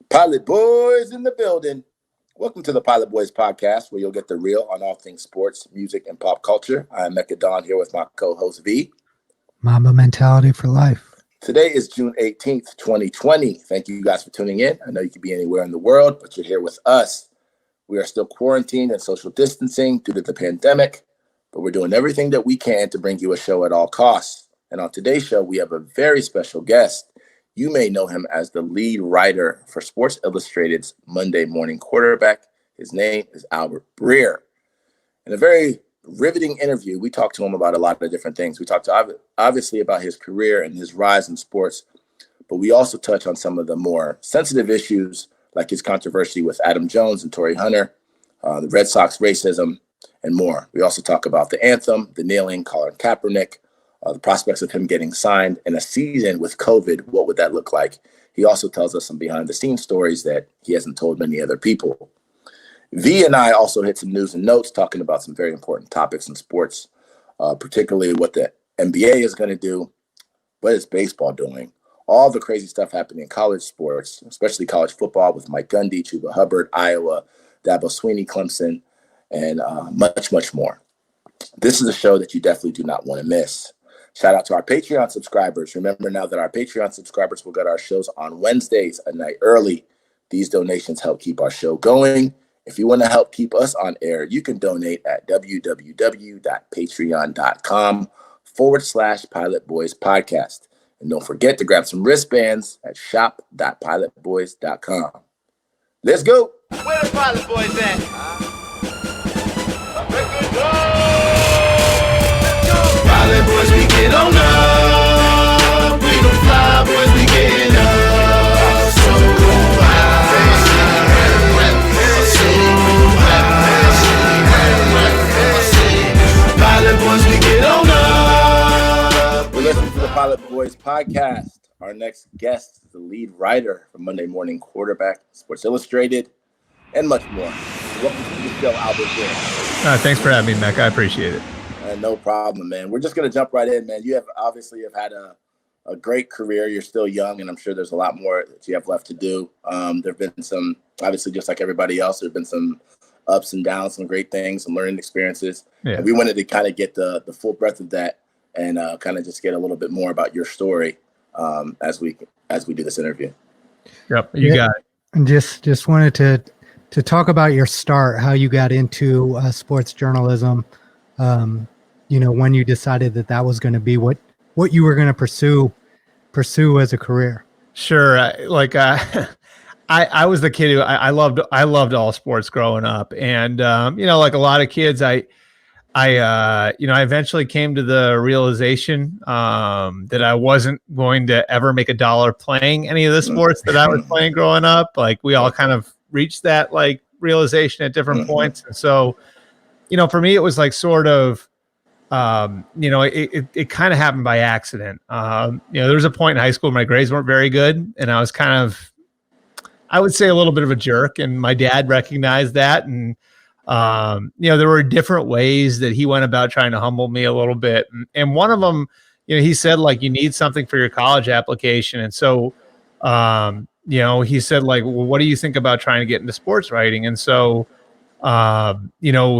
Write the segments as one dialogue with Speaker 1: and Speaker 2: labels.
Speaker 1: Pilot Boys in the building. Welcome to the Pilot Boys podcast, where you'll get the real on all things sports, music, and pop culture. I'm Mecca Don here with my co-host V.
Speaker 2: Mamba mentality for life.
Speaker 1: Today is June 18th, 2020. Thank you guys for tuning in. I know you could be anywhere in the world, but you're here with us. We are still quarantined and social distancing due to the pandemic, but we're doing everything that we can to bring you a show at all costs. And on today's show, we have a very special guest. You may know him as the lead writer for Sports Illustrated's Monday Morning Quarterback. His name is Albert Breer. In a very riveting interview, we talked to him about a lot of different things. We talked obviously about his career and his rise in sports, but we also touch on some of the more sensitive issues, like his controversy with Adam Jones and Torrey Hunter, the Red Sox racism, and more. We also talk about the anthem, the kneeling, Colin Kaepernick, the prospects of him getting signed in a season with COVID. What would that look like? He also tells us some behind-the-scenes stories that he hasn't told many other people. V and I also hit some news and notes talking about some very important topics in sports, particularly what the NBA is going to do. What is baseball doing? All the crazy stuff happening in college sports, especially college football with Mike Gundy, Chuba Hubbard, Iowa, Dabo Swinney, Clemson, and much, much more. This is a show that you definitely do not want to miss. Shout out to our Patreon subscribers. Remember now that our Patreon subscribers will get our shows on Wednesdays a night early. These donations help keep our show going. If you want to help keep us on air, you can donate at www.patreon.com/Pilot Boys Podcast. And don't forget to grab some wristbands at shop.pilotboys.com. Let's go.
Speaker 3: Where the Pilot Boys at? Pilot Boys, we get on up. We don't fly, boys, we get up. So Pilot Boys, we get on up.
Speaker 1: We're listening to the Pilot Boys podcast. Our next guest is the lead writer for Monday Morning Quarterback, Sports Illustrated, and much more. Welcome to the show, Albert Breer.
Speaker 4: Thanks for having me, Mecca. I appreciate it.
Speaker 1: No problem, man. We're just going to jump right in, man. You have had a great career. You're still young, and I'm sure there's a lot more that you have left to do. There have been some, obviously, just like everybody else, there have been some ups and downs, some great things, some learning experiences. Yeah. And we wanted to kind of get the full breadth of that and kind of just get a little bit more about your story as we do this interview.
Speaker 4: Yep, you got it.
Speaker 2: And just wanted to talk about your start, how you got into sports journalism. When you decided that was going to be what you were going to pursue as a career.
Speaker 4: Sure. I was the kid who I loved all sports growing up. And, like a lot of kids, I eventually came to the realization that I wasn't going to ever make $1 playing any of the sports that I was playing growing up. Like we all kind of reached that realization at different points. And so, for me, it was sort of, it kind of happened by accident. There was a point in high school where my grades weren't very good, and I was kind of, I would say, a little bit of a jerk, and my dad recognized that. And, there were different ways that he went about trying to humble me a little bit. And one of them, he said, you need something for your college application. And so, he said, well, what do you think about trying to get into sports writing? And so,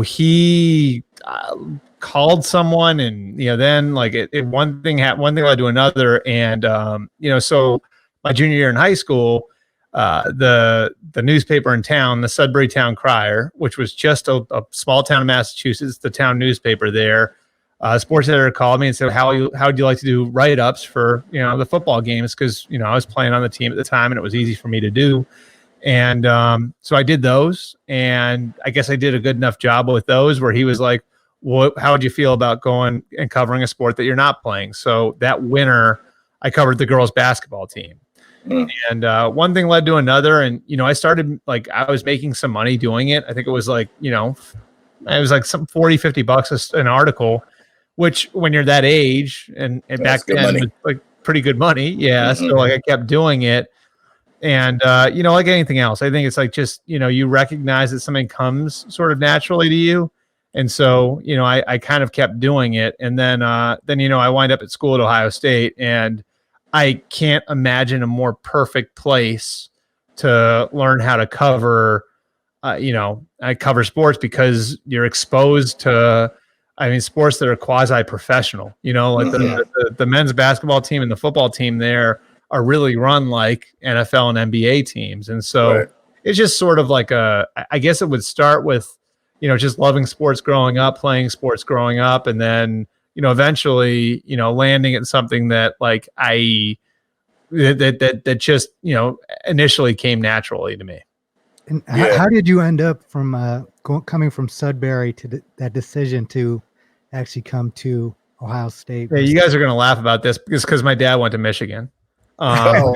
Speaker 4: he called someone, and then one thing led to another, and so my junior year in high school, the newspaper in town, the Sudbury Town Crier, which was just a small town in Massachusetts, the town newspaper there, sports editor called me and said, how would you like to do write-ups for the football games, because I was playing on the team at the time and it was easy for me to do. And so I did those, and I guess I did a good enough job with those where he was like, how would you feel about going and covering a sport that you're not playing? So that winter, I covered the girls basketball team. And one thing led to another. And, I started, I was making some money doing it. I think it was some $40-$50 an artitle, which when you're that age and back then was pretty good money. Yeah. So I kept doing it. And, like anything else, I think it's just, you recognize that something comes sort of naturally to you. And so, I kind of kept doing it. And then I wind up at school at Ohio State, and I can't imagine a more perfect place to learn how to cover, I cover sports because you're exposed to, sports that are quasi-professional, like the men's basketball team and the football team there are really run like NFL and NBA teams. And so it's just sort of like I guess it would start with, just loving sports growing up, playing sports growing up, and then, eventually, landing at something that like that just, initially came naturally to me.
Speaker 2: And how did you end up from coming from Sudbury to that decision to actually come to Ohio State?
Speaker 4: Yeah, you guys are going to laugh about this because my dad went to Michigan.
Speaker 1: Oh,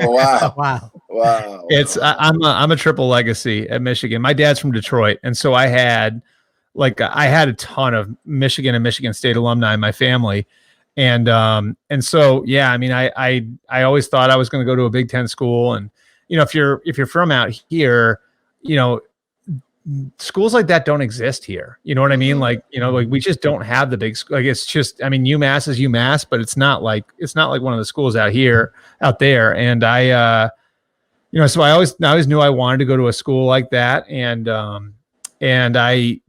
Speaker 1: wow.
Speaker 2: Wow.
Speaker 4: I'm a triple legacy at Michigan. My dad's from Detroit. And so I had a ton of Michigan and Michigan State alumni in my family. And so, yeah, I always thought I was going to go to a Big Ten school. And, if you're from out here, schools like that don't exist here. You know what I mean? Like, like we just don't have the big, like, it's just, UMass is UMass, but it's not like one of the schools out there. And so I always knew I wanted to go to a school like that. And I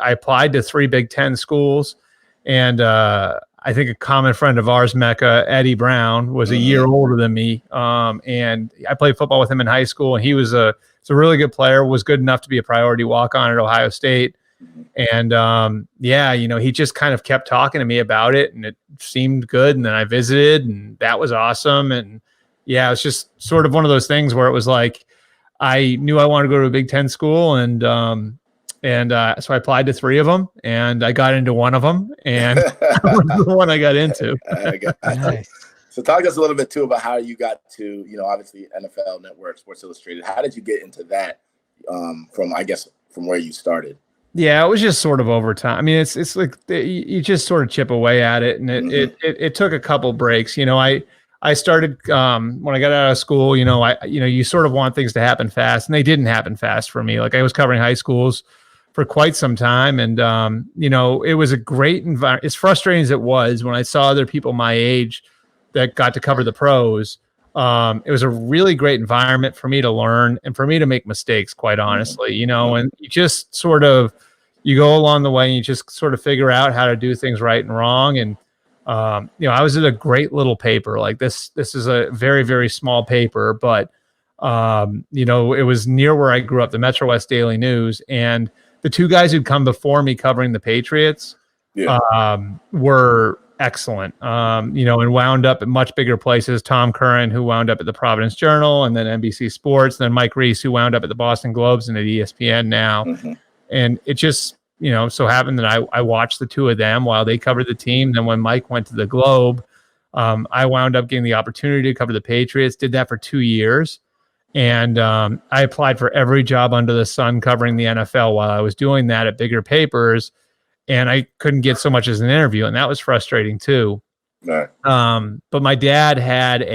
Speaker 4: applied to 3 Big Ten schools, and I think a common friend of ours, Mecca, Eddie Brown, was a year older than me. And I played football with him in high school, and he was a really good player, was good enough to be a priority walk-on at Ohio State. And he just kind of kept talking to me about it, and it seemed good. And then I visited, and that was awesome. And yeah, it's just sort of one of those things where it was like, I knew I wanted to go to a Big Ten school, and so I applied to 3 of them, and I got into one of them, and that was the one I got into.
Speaker 2: Nice.
Speaker 1: So talk to us a little bit too about how you got to, obviously NFL Network, Sports Illustrated. How did you get into that from where you started?
Speaker 4: Yeah, it was just sort of over time. It's like you just sort of chip away at it, and it took a couple breaks. I started when I got out of school. You sort of want things to happen fast, and they didn't happen fast for me. Like, I was covering high schools for quite some time, and it was a great environment. As frustrating as it was when I saw other people my age that got to cover the pros, it was a really great environment for me to learn and for me to make mistakes, quite honestly. And you just sort of you go along the way, and you just sort of figure out how to do things right and wrong. And I was at a great little paper. Like, this is a very, very small paper, but it was near where I grew up, the Metro West Daily News, and the 2 guys who'd come before me covering the Patriots were excellent, and wound up at much bigger places. Tom Curran, who wound up at the Providence Journal and then NBC Sports, and then Mike Reese, who wound up at the Boston Globes and at ESPN now. And it just, so happened that I watched the 2 of them while they covered the team. Then when Mike went to the Globe, I wound up getting the opportunity to cover the Patriots, did that for 2 years. And I applied for every job under the sun covering the NFL while I was doing that at bigger papers. And I couldn't get so much as an interview. And that was frustrating too.
Speaker 1: Right.
Speaker 4: But my dad had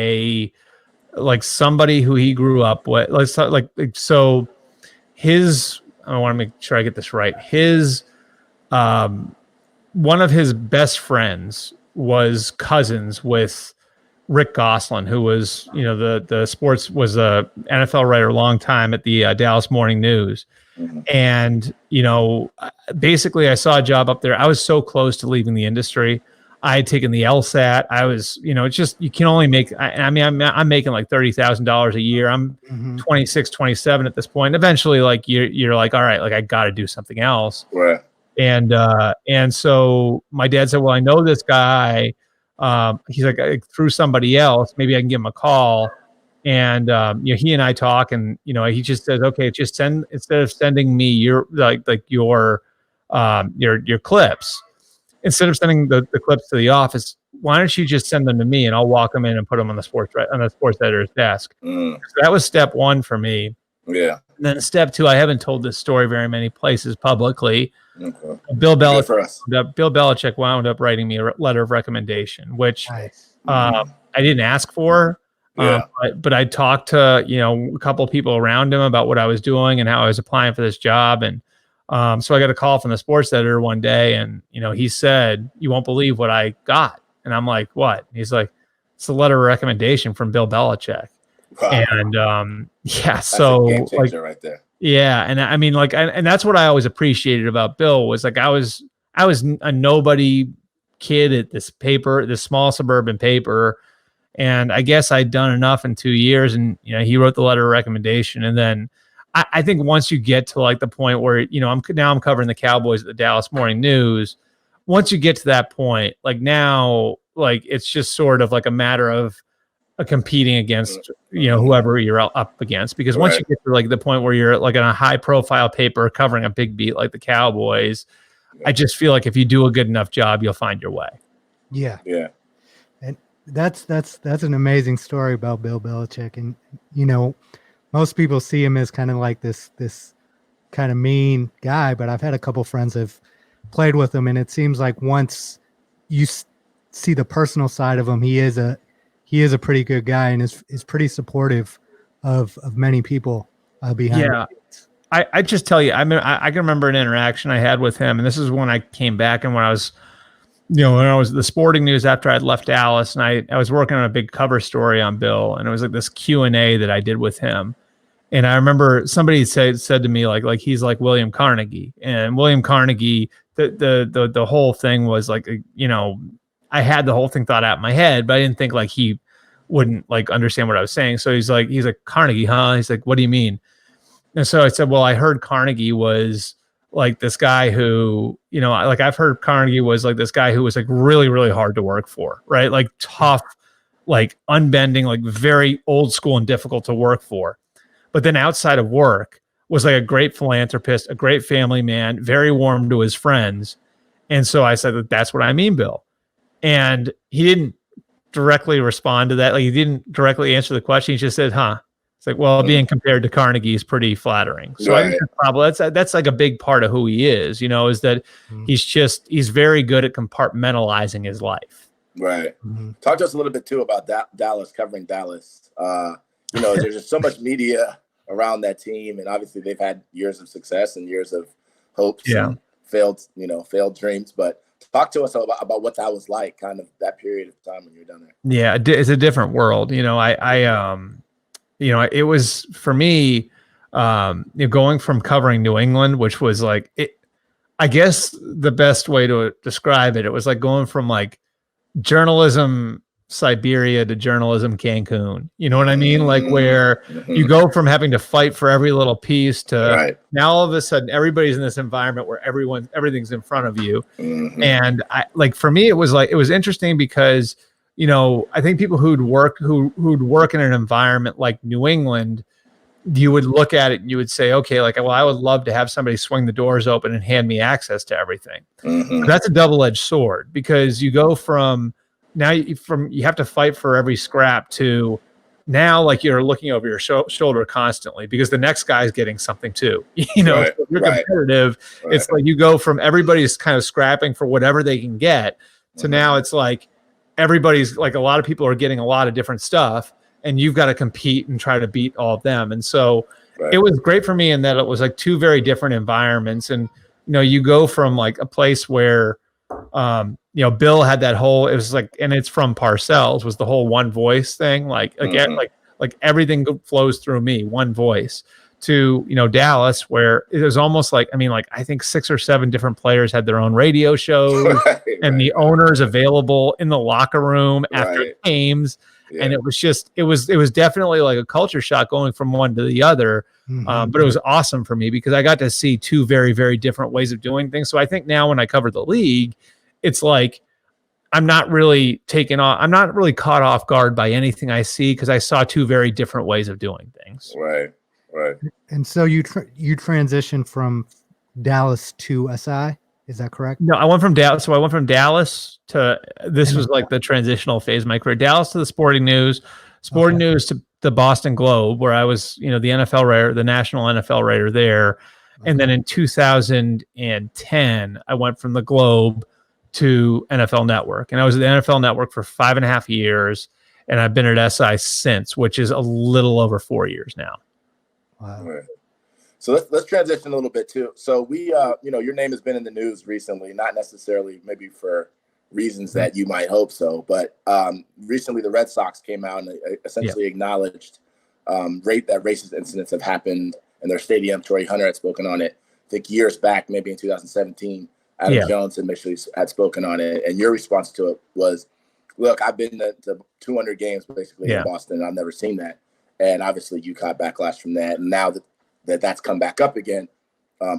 Speaker 4: somebody who he grew up with, so his, I want to make sure I get this right. His, one of his best friends was cousins with Rick Gosselin, who was, the sports was a NFL writer a long time at the Dallas Morning News. And, basically I saw a job up there. I was so close to leaving the industry. I had taken the LSAT. I was, it's just, you can only make, I'm making like $30,000 a year. I'm 26, 27 at this point. Eventually, like you're like, all right, like I got to do something else.
Speaker 1: Right.
Speaker 4: And so my dad said, well, I know this guy. He's like, through somebody else, maybe I can give him a call. And, he and I talk, and, he just says, okay, just instead of sending me your clips, instead of sending the clips to the office, why don't you just send them to me, and I'll walk them in and put them on the sports editor's desk. So that was step 1 for me.
Speaker 1: Yeah.
Speaker 4: And then step 2, I haven't told this story very many places publicly.
Speaker 1: Okay.
Speaker 4: Bill Belichick wound up writing me a letter of recommendation, which I didn't ask for. But I talked to, a couple of people around him about what I was doing and how I was applying for this job. And so I got a call from the sports editor one day, and, he said, you won't believe what I got. And I'm like, what? And he's like, it's a letter of recommendation from Bill Belichick.
Speaker 1: Wow.
Speaker 4: And yeah,
Speaker 1: That's
Speaker 4: so
Speaker 1: a game
Speaker 4: like,
Speaker 1: changer right there.
Speaker 4: yeah, and I mean, like, and that's what I always appreciated about Bill was like I was a nobody kid at this small suburban paper, and I guess I'd done enough in 2 years, and he wrote the letter of recommendation, and then I think once you get to like the point where I'm covering the Cowboys at the Dallas Morning News. Once you get to that point, like now, like it's just sort of like a matter of competing against whoever you're up against, because once you get to like the point where you're like in a high profile paper covering a big beat like the Cowboys, I just feel like if you do a good enough job, you'll find your way.
Speaker 2: Yeah.
Speaker 1: Yeah.
Speaker 2: And that's an amazing story about Bill Belichick. And most people see him as kind of like this kind of mean guy, but I've had a couple friends have played with him, and it seems like once you see the personal side of him, he is a pretty good guy and is pretty supportive of many people behind him.
Speaker 4: I just tell you, I mean, I can remember an interaction I had with him, and this is when I came back and when I was the Sporting News after I'd left Dallas, and I was working on a big cover story on Bill, and it was like this Q&A that I did with him. And I remember somebody said to me like he's like William Carnegie, and William Carnegie, the whole thing was like, I had the whole thing thought out in my head, but I didn't think like he wouldn't like understand what I was saying. So he's like Carnegie, huh? He's like, what do you mean? And so I said, well, I heard Carnegie was like this guy who, like I've heard Carnegie was like this guy who was like really, really hard to work for, right? Like tough, like unbending, like very old school and difficult to work for. But then outside of work was like a great philanthropist, a great family man, very warm to his friends. And so I said, that's what I mean, Bill. And he didn't directly respond to that. Like he didn't directly answer the question. He just said, huh? It's like, well, being compared to Carnegie is pretty flattering. So I think that's like a big part of who he is, is that he's very good at compartmentalizing his life.
Speaker 1: Right. Talk to us a little bit too about Dallas, covering Dallas. There's just so much media around that team, and obviously they've had years of success and years of hopes and failed dreams. But talk to us about what that was like, kind of that period of time when you were down there.
Speaker 4: Yeah, it's a different world. It was for me, going from covering New England, which was like I guess the best way to describe it was like going from like journalism Siberia to journalism Cancun. You know what I mean? Like where you go from having to fight for every little piece to now all of a sudden everybody's in this environment where everything's in front of you. And for me, it was interesting because, I think people who'd work in an environment like New England, you would look at it and you would say, okay, like, well, I would love to have somebody swing the doors open and hand me access to everything. That's a double-edged sword, because you go from you have to fight for every scrap to now, like you're looking over your shoulder constantly because the next guy's getting something too. If you're competitive, it's like you go from everybody's kind of scrapping for whatever they can get to now it's like everybody's like, a lot of people are getting a lot of different stuff and you've got to compete and try to beat all of them. And so it was great for me in that it was like two very different environments. And, you go from like a place where, Bill had that whole, it was like, and it's from Parcells, was the whole one voice thing. Like everything flows through me, one voice, to, Dallas, where it was almost like, I think 6 or 7 different players had their own radio shows and the owners available in the locker room after games. And it was just, it was definitely like a culture shock going from one to the other. But it was awesome for me because I got to see two very, very different ways of doing things. So I think now when I cover the league, it's like, I'm not really caught off guard by anything I see because I saw two very different ways of doing things.
Speaker 1: Right.
Speaker 2: And so you transitioned from Dallas to SI, is that correct?
Speaker 4: No, I went from Dallas. So I went from Dallas to, this was like the transitional phase of my career. Dallas to the Sporting News, News to the Boston Globe, where I was, the NFL writer, the national NFL writer there. And then in 2010, I went from the Globe to NFL Network. And I was at the NFL Network for 5.5 years. And I've been at SI since, which is a little over 4 years now.
Speaker 2: Wow.
Speaker 1: Right. So let's transition a little bit too. So we, your name has been in the news recently, not necessarily maybe for reasons that you might hope so, but recently the Red Sox came out and essentially acknowledged racist incidents have happened in their stadium. Torrey Hunter had spoken on it, I think years back, maybe in 2017. Adam Jones initially had spoken on it, and your response to it was, look, I've been to 200 games basically in Boston, and I've never seen that. And obviously you caught backlash from that. And now that's come back up again,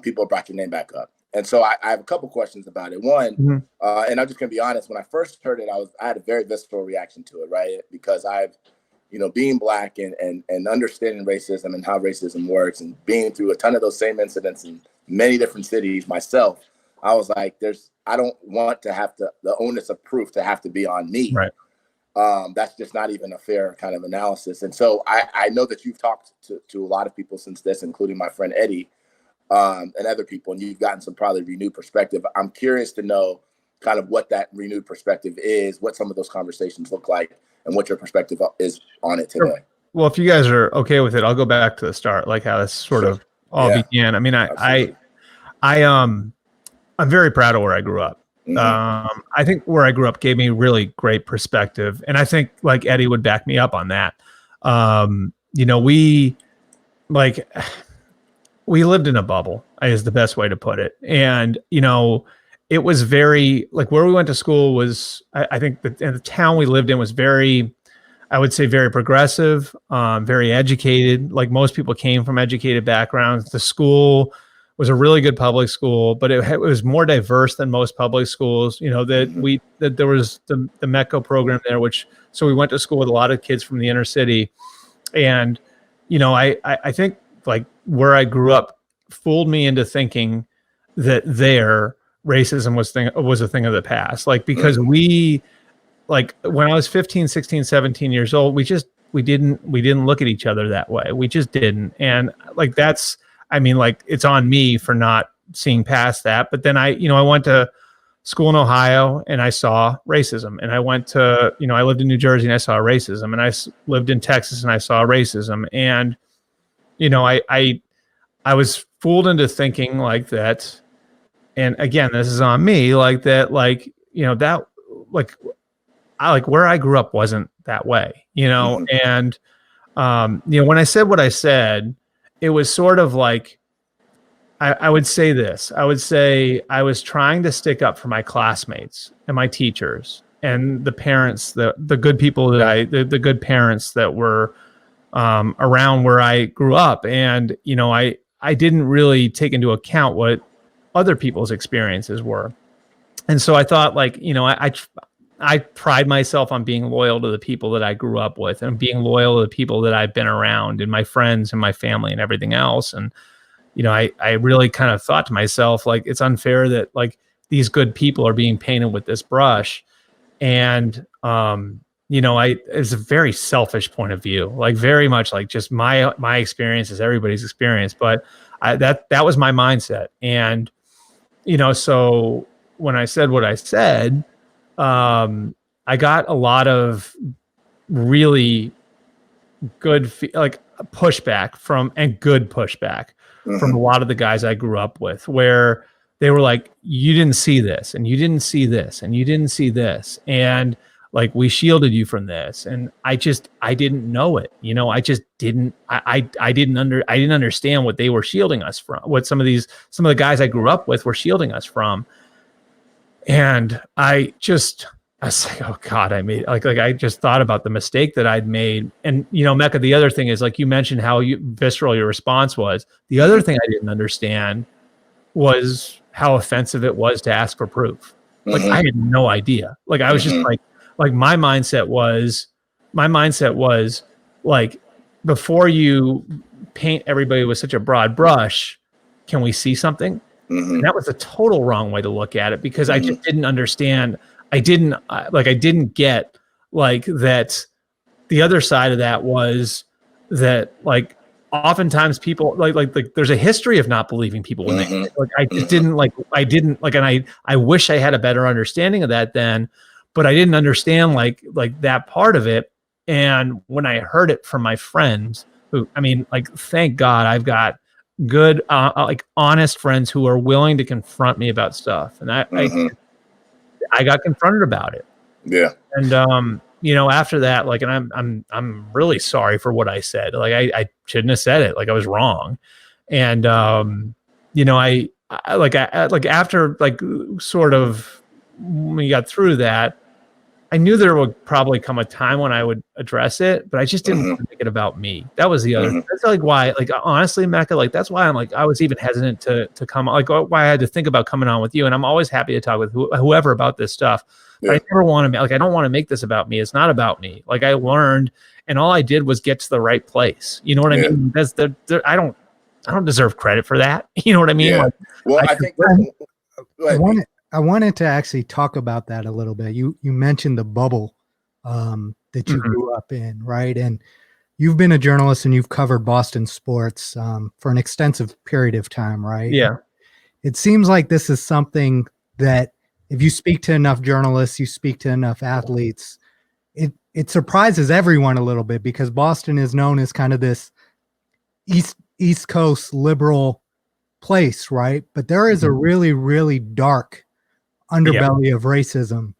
Speaker 1: people have brought your name back up. And so I have a couple questions about it. One, and I'm just going to be honest, when I first heard it, I had a very visceral reaction to it, right? Because I've, being Black and understanding racism and how racism works and being through a ton of those same incidents in many different cities myself, I was like, I don't want to have the onus of proof to have to be on me.
Speaker 4: Right.
Speaker 1: That's just not even a fair kind of analysis. And so I know that you've talked to a lot of people since this, including my friend Eddie and other people, and you've gotten some probably renewed perspective. I'm curious to know kind of what that renewed perspective is, what some of those conversations look like, and what your perspective is on it today.
Speaker 4: Well, if you guys are okay with it, I'll go back to the start, like how this sort of all began. I mean, I'm very proud of where I grew up. I think where I grew up gave me really great perspective. And I think like Eddie would back me up on that. We lived in a bubble is the best way to put it. And, it was very like where we went to school was, I think that the town we lived in was very, I would say very progressive, very educated. Like most people came from educated backgrounds. The school was a really good public school, but it was more diverse than most public schools. That there was the MECO program there, so we went to school with a lot of kids from the inner city. And, I think like where I grew up fooled me into thinking that racism was a thing of the past. Like, because when I was 15, 16, 17 years old, we didn't look at each other that way. We just didn't. And like, it's on me for not seeing past that. But then I went to school in Ohio and I saw racism, and I went to, I lived in New Jersey and I saw racism, and I lived in Texas and I saw racism. And, I was fooled into thinking like that. And again, this is on me, like that, like, that, like, where I grew up wasn't that way, and, when I said what I said, it was sort of like, I would say this, I would say I was trying to stick up for my classmates and my teachers and the parents, the good people the good parents that were around where I grew up. And, I didn't really take into account what other people's experiences were. And so I thought like, I pride myself on being loyal to the people that I grew up with and being loyal to the people that I've been around and my friends and my family and everything else. And, I really kind of thought to myself, like, it's unfair that like these good people are being painted with this brush. And, it's a very selfish point of view, like very much like just my experience is everybody's experience. But that was my mindset. And, so when I said what I said, I got a lot of really good, pushback from a lot of the guys I grew up with, where they were like, you didn't see this, and you didn't see this, and you didn't see this. And like, we shielded you from this. And I didn't know it. I just didn't, I didn't understand what they were shielding us from, what some of the guys I grew up with were shielding us from. And I was like, oh God, I made I just thought about the mistake that I'd made. And, Mecca, the other thing is, like, you mentioned how visceral your response was. The other thing I didn't understand was how offensive it was to ask for proof. Like, I had no idea. Like, I was just like my mindset was like, before you paint everybody with such a broad brush, can we see something? And that was a total wrong way to look at it, because I just didn't understand. I didn't get like that. The other side of that was that, like, oftentimes people like there's a history of not believing people when they like, I just didn't and I wish I had a better understanding of that then, but I didn't understand like that part of it. And when I heard it from my friends, who, thank God I've got good, honest friends who are willing to confront me about stuff. And I got confronted about it.
Speaker 1: Yeah.
Speaker 4: And, after that, like, and I'm really sorry for what I said. Like, I shouldn't have said it. Like, I was wrong. And, I like after, like, sort of when we got through that, I knew there would probably come a time when I would address it, but I just didn't want to make it about me. That was the other. That's like why, like, honestly, Mecca, like, that's why I'm like, I was even hesitant to come, like, why I had to think about coming on with you. And I'm always happy to talk with whoever about this stuff. But I never want to, like, I don't want to make this about me. It's not about me. Like, I learned, and all I did was get to the right place. You know what I mean? That's I don't deserve credit for that. You know what I mean?
Speaker 1: Yeah.
Speaker 4: Like,
Speaker 1: Well, I think
Speaker 2: I wanted to actually talk about that a little bit. You mentioned the bubble that you grew up in, right? And you've been a journalist and you've covered Boston sports for an extensive period of time, right?
Speaker 4: Yeah.
Speaker 2: It seems like this is something that if you speak to enough journalists, you speak to enough athletes, it surprises everyone a little bit, because Boston is known as kind of this East Coast liberal place, right? But there is a really, really dark underbelly of racism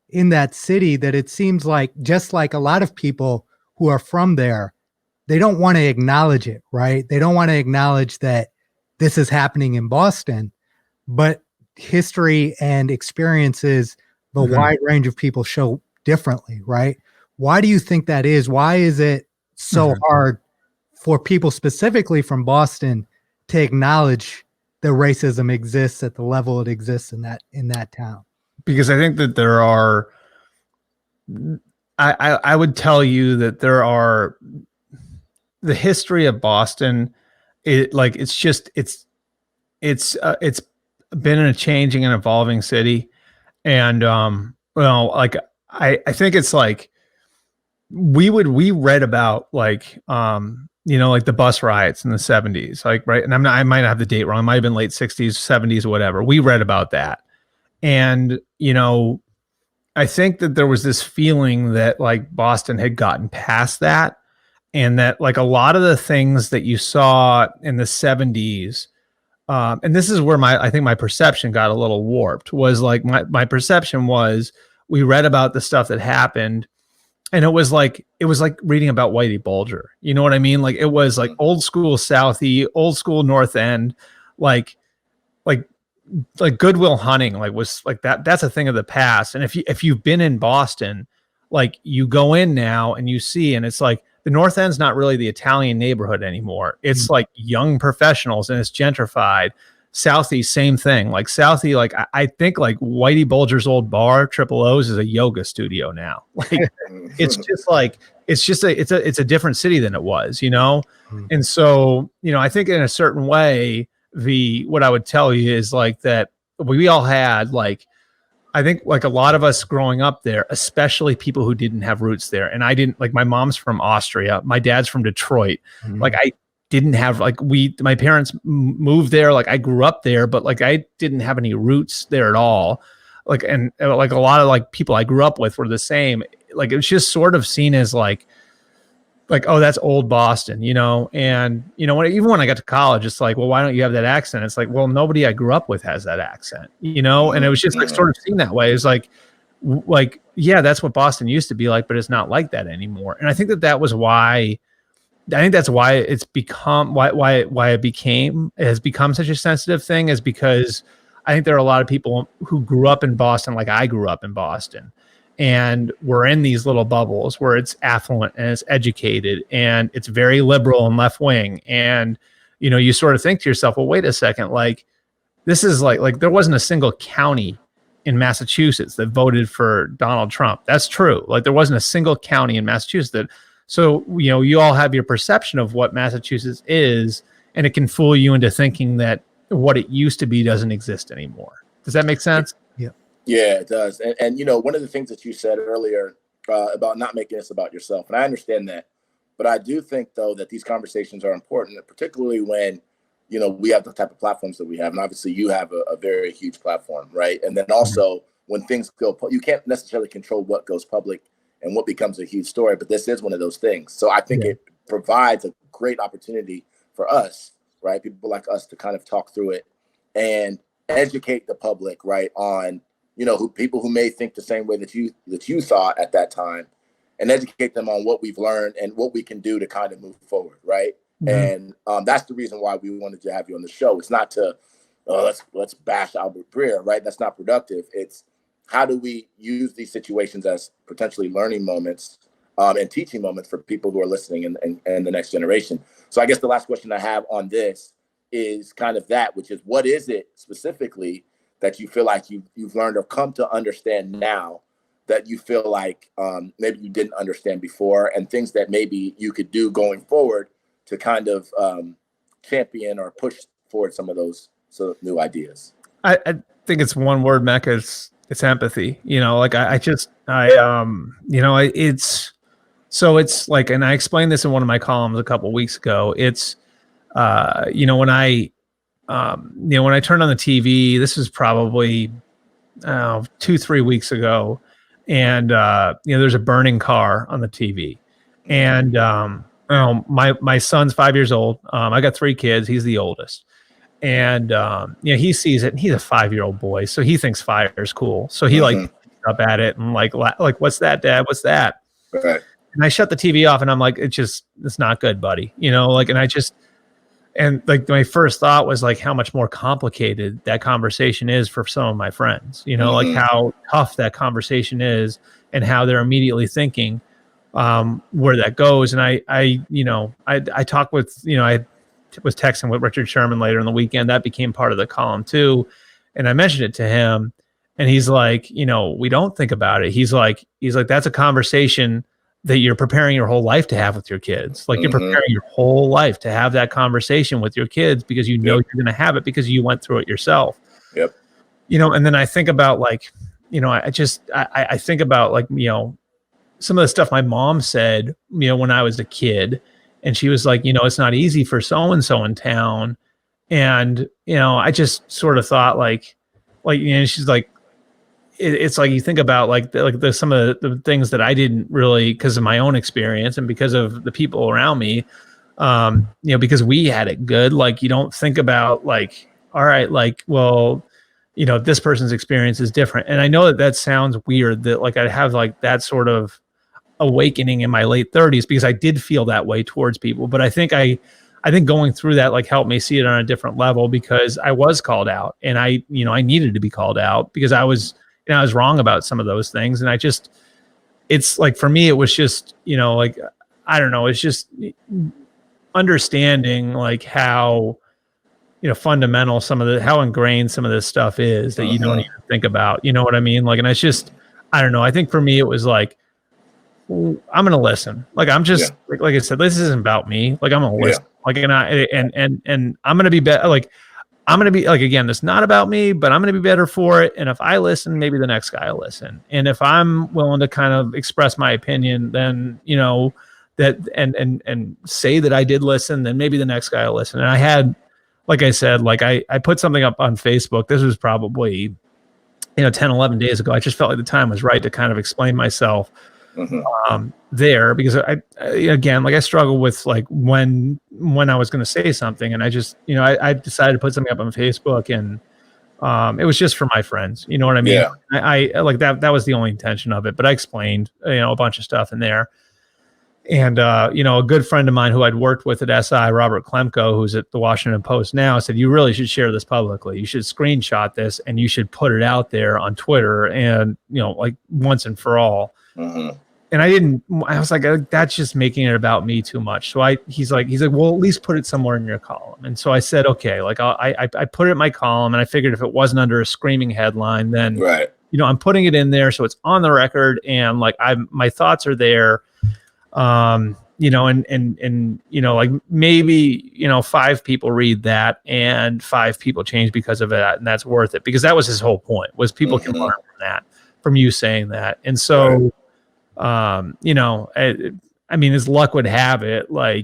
Speaker 2: in that city that it seems like, just like a lot of people who are from there, they don't want to acknowledge it, right? They don't want to acknowledge that this is happening in Boston, but history and experiences, the wide range of people show differently, right? Why do you think that is? Why is it so hard for people specifically from Boston to acknowledge that racism exists at the level it exists in that town?
Speaker 4: Because I think that there are, I would tell you that there are, the history of Boston, it's been in a changing and evolving city. And, like, I think it's like, we read about, like, like the bus riots in the 70s, like, right. And I might have the date wrong. It might've been late 60s, 70s, whatever. We read about that. And, I think that there was this feeling that, like, Boston had gotten past that, and that, like, a lot of the things that you saw in the 70s, and this is where I think my perception got a little warped, was like, my perception was, we read about the stuff that happened, and it was like reading about Whitey Bulger. You know what I mean? Like, it was like old school Southie, old school North End, like Goodwill Hunting, like, was like that's a thing of the past. And if you've been in Boston, like, you go in now and you see, and it's like, the North End's not really the Italian neighborhood anymore. It's like young professionals, and it's gentrified. Southie, same thing. Like, Southie, like, I think, like, Whitey Bulger's old bar, Triple O's, is a yoga studio now. Like, it's a different city than it was, And so, I think in a certain way, what I would tell you is, like, that we all had, like, I think, like, a lot of us growing up there, especially people who didn't have roots there. And I didn't, like, my mom's from Austria, my dad's from Detroit. Like, I didn't have, like, my parents moved there. Like, I grew up there, but, like, I didn't have any roots there at all. Like, and like, a lot of, like, people I grew up with were the same. Like, it was just sort of seen as like, oh, that's old Boston, and, even when I got to college, it's like, well, why don't you have that accent? It's like, well, nobody I grew up with has that accent, and it was just, like, sort of seen that way. It's like, yeah, that's what Boston used to be like, but it's not like that anymore. And I think that was why, that's why it's become, why it has become such a sensitive thing, is because I think there are a lot of people who grew up in Boston, like I grew up in Boston, and we're in these little bubbles where it's affluent and it's educated and it's very liberal and left wing. And, you sort of think to yourself, well, wait a second, like, this is like there wasn't a single county in Massachusetts that voted for Donald Trump. That's true. Like, there wasn't a single county in Massachusetts so, you all have your perception of what Massachusetts is, and it can fool you into thinking that what it used to be doesn't exist anymore. Does that make sense?
Speaker 1: Yeah, it does. And one of the things that you said earlier about not making this about yourself, and I understand that, but I do think, though, that these conversations are important, particularly when, we have the type of platforms that we have. And obviously you have a very huge platform, right? And then also when things go, you can't necessarily control what goes public and what becomes a huge story, but this is one of those things. So I think it provides a great opportunity for us, right? People like us to kind of talk through it and educate the public, right, on, people who may think the same way that you thought at that time, and educate them on what we've learned and what we can do to kind of move forward, right? And that's the reason why we wanted to have you on the show. It's not to let's bash Albert Breer, right? That's not productive. It's how do we use these situations as potentially learning moments and teaching moments for people who are listening and the next generation. So I guess the last question I have on this is kind of that, which is, what is it specifically that you feel like you've learned or come to understand now that you feel like maybe you didn't understand before, and things that maybe you could do going forward to kind of champion or push forward some of those new ideas?
Speaker 4: I think it's one word, Mecca. It's empathy. It's like, and I explained this in one of my columns a couple of weeks ago. It's when I turned on the TV, this was probably 2-3 weeks ago, and there's a burning car on the TV, and my son's 5 years old. I got 3 kids. He's the oldest, and he sees it, and he's a 5-year-old boy, so he thinks fire is cool. So he like up at it and like what's that, Dad? What's that?
Speaker 1: Right.
Speaker 4: And I shut the TV off, and I'm like, it's not good, buddy. And my first thought was like how much more complicated that conversation is for some of my friends, like how tough that conversation is and how they're immediately thinking where that goes. And I talked with, I was texting with Richard Sherman later in the weekend. That became part of the column too. And I mentioned it to him, and he's like, we don't think about it. He's like, that's a conversation that you're preparing your whole life to have with your kids. Like you're preparing your whole life to have that conversation with your kids because you're going to have it because you went through it yourself.
Speaker 1: Yep.
Speaker 4: And then I think about I think about some of the stuff my mom said, when I was a kid, and she was like, it's not easy for so-and-so in town. And, I just sort of thought she's like, it's like you think about some of the things that I didn't really, because of my own experience and because of the people around me, because we had it good. Like you don't think about all right, this person's experience is different. And I know that sounds weird that I have that sort of awakening in my late 30s because I did feel that way towards people. But I think going through that helped me see it on a different level because I was called out, and I needed to be called out because I was wrong about some of those things. And it's like, for me, it was just, I don't know, it's just understanding how, fundamental how ingrained some of this stuff is that you don't even think about, you know what I mean? And it's just, I don't know. I think for me, it was I'm going to listen. I'm just, like I said, this isn't about me. I'm going to listen. And I'm going to be better. I'm going to be again, it's not about me, but I'm going to be better for it. And if I listen, maybe the next guy will listen. And if I'm willing to kind of express my opinion, then, that and say that I did listen, then maybe the next guy will listen. And I had, like I said, I put something up on Facebook. This was probably, 10, 11 days ago. I just felt like the time was right to kind of explain myself there, because I struggle with when I was going to say something, and I just I decided to put something up on Facebook, and it was just for my friends, you know what I mean? I like that was the only intention of it, but I explained a bunch of stuff in there. And a good friend of mine who I'd worked with at SI, Robert Klemko, who's at the Washington Post now, said, you really should share this publicly. You should screenshot this and you should put it out there on Twitter and once and for all. And I was like, that's just making it about me too much. So he's like, well, at least put it somewhere in your column. And so I said, okay, I put it in my column, and I figured if it wasn't under a screaming headline, then, I'm putting it in there. So it's on the record, and my thoughts are there. Maybe 5 people read that and 5 people change because of that. And that's worth it, because that was his whole point, was people can learn from that, from you saying that. And so, as luck would have it, the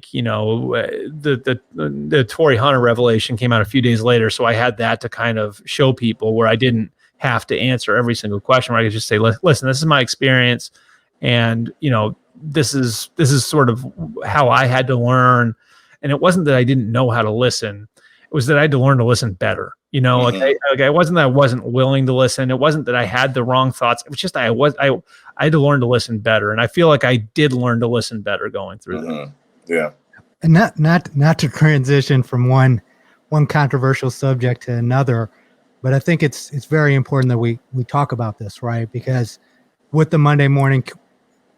Speaker 4: Torrey Hunter revelation came out a few days later. So I had that to kind of show people where I didn't have to answer every single question, where I could just say, listen, this is my experience. And, this is sort of how I had to learn. And it wasn't that I didn't know how to listen. was that I had to learn to listen better. Like it wasn't that I wasn't willing to listen. It wasn't that I had the wrong thoughts. It was just I had to learn to listen better. And I feel like I did learn to listen better going through that.
Speaker 1: Yeah.
Speaker 2: And not to transition from one controversial subject to another, but I think it's very important that we talk about this, right? Because with the Monday Morning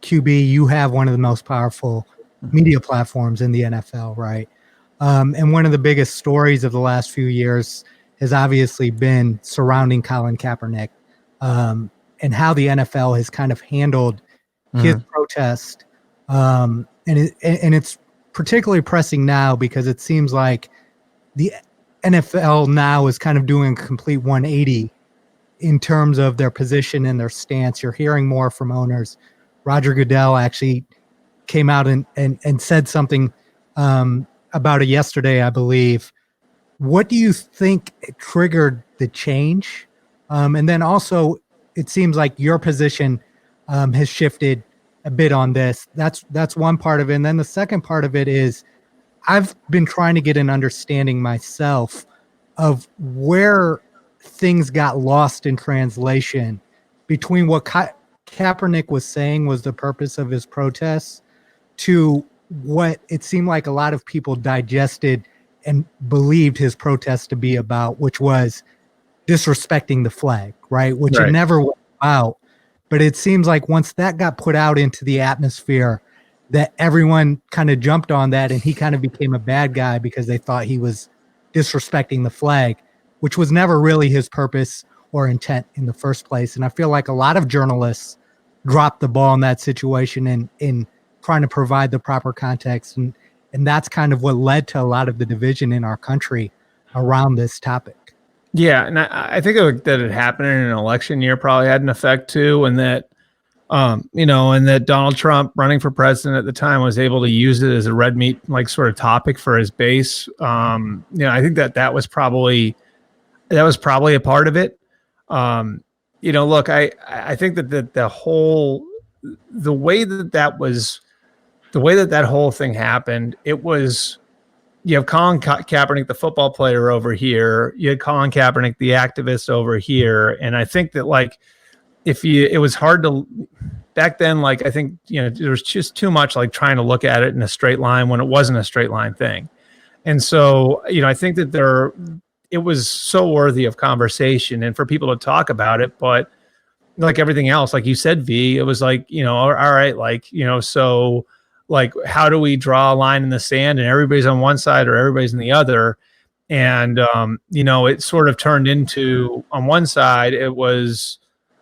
Speaker 2: QB, you have one of the most powerful media platforms in the NFL, right? And one of the biggest stories of the last few years has obviously been surrounding Colin Kaepernick, and how the NFL has kind of handled his protest. And it's particularly pressing now because it seems like the NFL now is kind of doing a complete 180 in terms of their position and their stance. You're hearing more from owners. Roger Goodell actually came out and said something about it yesterday, I believe. What do you think triggered the change? And then also, it seems like your position has shifted a bit on this. That's one part of it. And then the second part of it is I've been trying to get an understanding myself of where things got lost in translation between what Kaepernick was saying was the purpose of his protests to what it seemed like a lot of people digested and believed his protest to be about, which was disrespecting the flag, right? Which it never was about. But it seems like once that got put out into the atmosphere, that everyone kind of jumped on that and he kind of became a bad guy because they thought he was disrespecting the flag, which was never really his purpose or intent in the first place. And I feel like a lot of journalists dropped the ball in that situation in trying to provide the proper context. And that's kind of what led to a lot of the division in our country around this topic.
Speaker 4: Yeah, and I think that it happened in an election year probably had an effect too, and that and that Donald Trump running for president at the time was able to use it as a red meat like sort of topic for his base. I think that was probably a part of it. Look, I think that the way that whole thing happened, it was. You have Colin Kaepernick, the football player, over here. You had Colin Kaepernick, the activist, over here. And I think that, like, it was hard to back then. Like, I think there was just too much like trying to look at it in a straight line when it wasn't a straight line thing. And so, I think that it was so worthy of conversation and for people to talk about it. But like everything else, like you said, V, it was like all right, like so. Like, how do we draw a line in the sand and everybody's on one side or everybody's on the other? And, it sort of turned into, on one side, it was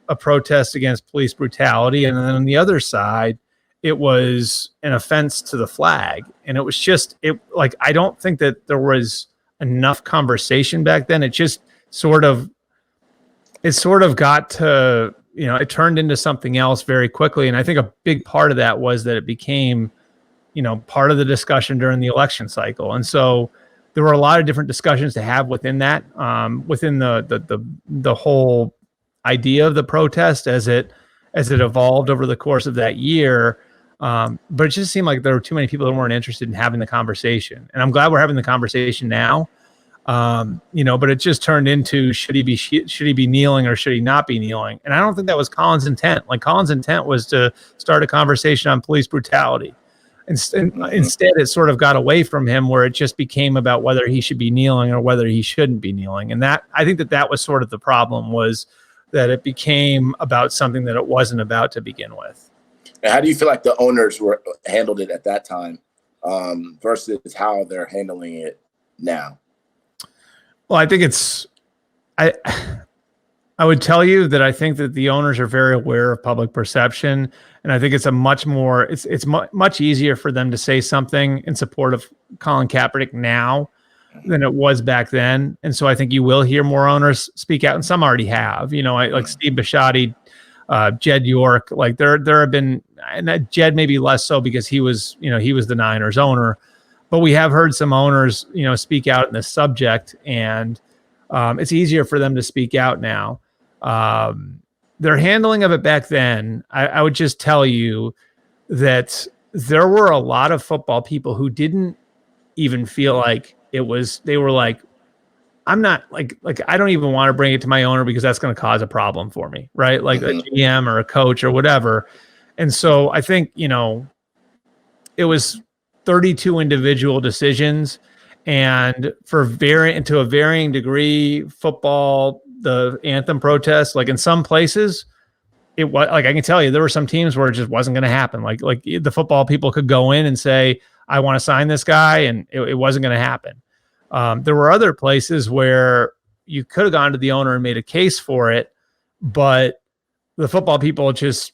Speaker 4: a protest against police brutality. And then on the other side, it was an offense to the flag. And it was just, I don't think that there was enough conversation back then. It just sort of got to, it turned into something else very quickly. And I think a big part of that was that it became, part of the discussion during the election cycle. And so there were a lot of different discussions to have within that, within the whole idea of the protest as it evolved over the course of that year. But it just seemed like there were too many people that weren't interested in having the conversation. And I'm glad we're having the conversation now. But it just turned into should he be kneeling or should he not be kneeling? And I don't think that was Colin's intent. Like, Colin's intent was to start a conversation on police brutality. Instead, it sort of got away from him where it just became about whether he should be kneeling or whether he shouldn't be kneeling. And that, I think that was sort of the problem, was that it became about something that it wasn't about to begin with.
Speaker 1: And how do you feel like the owners handled it at that time versus how they're handling it now?
Speaker 4: Well, I think I would tell you that I think that the owners are very aware of public perception, and I think it's much easier for them to say something in support of Colin Kaepernick now than it was back then. And so I think you will hear more owners speak out, and some already have. Like Steve Bisciotti, Jed York. Like there have been, and Jed maybe less so because he was the Niners owner. But we have heard some owners, speak out in this subject, and it's easier for them to speak out now. Their handling of it back then, I would just tell you that there were a lot of football people who didn't even feel like they were like I'm not like I don't even want to bring it to my owner because that's going to cause a problem for me, right? Like a GM or a coach or whatever. And so I think, it was 32 individual decisions, and to a varying degree, football, the anthem protest, like in some places, it was like, I can tell you, there were some teams where it just wasn't going to happen. Like the football people could go in and say, I want to sign this guy, and it wasn't going to happen. There were other places where you could have gone to the owner and made a case for it, but the football people just,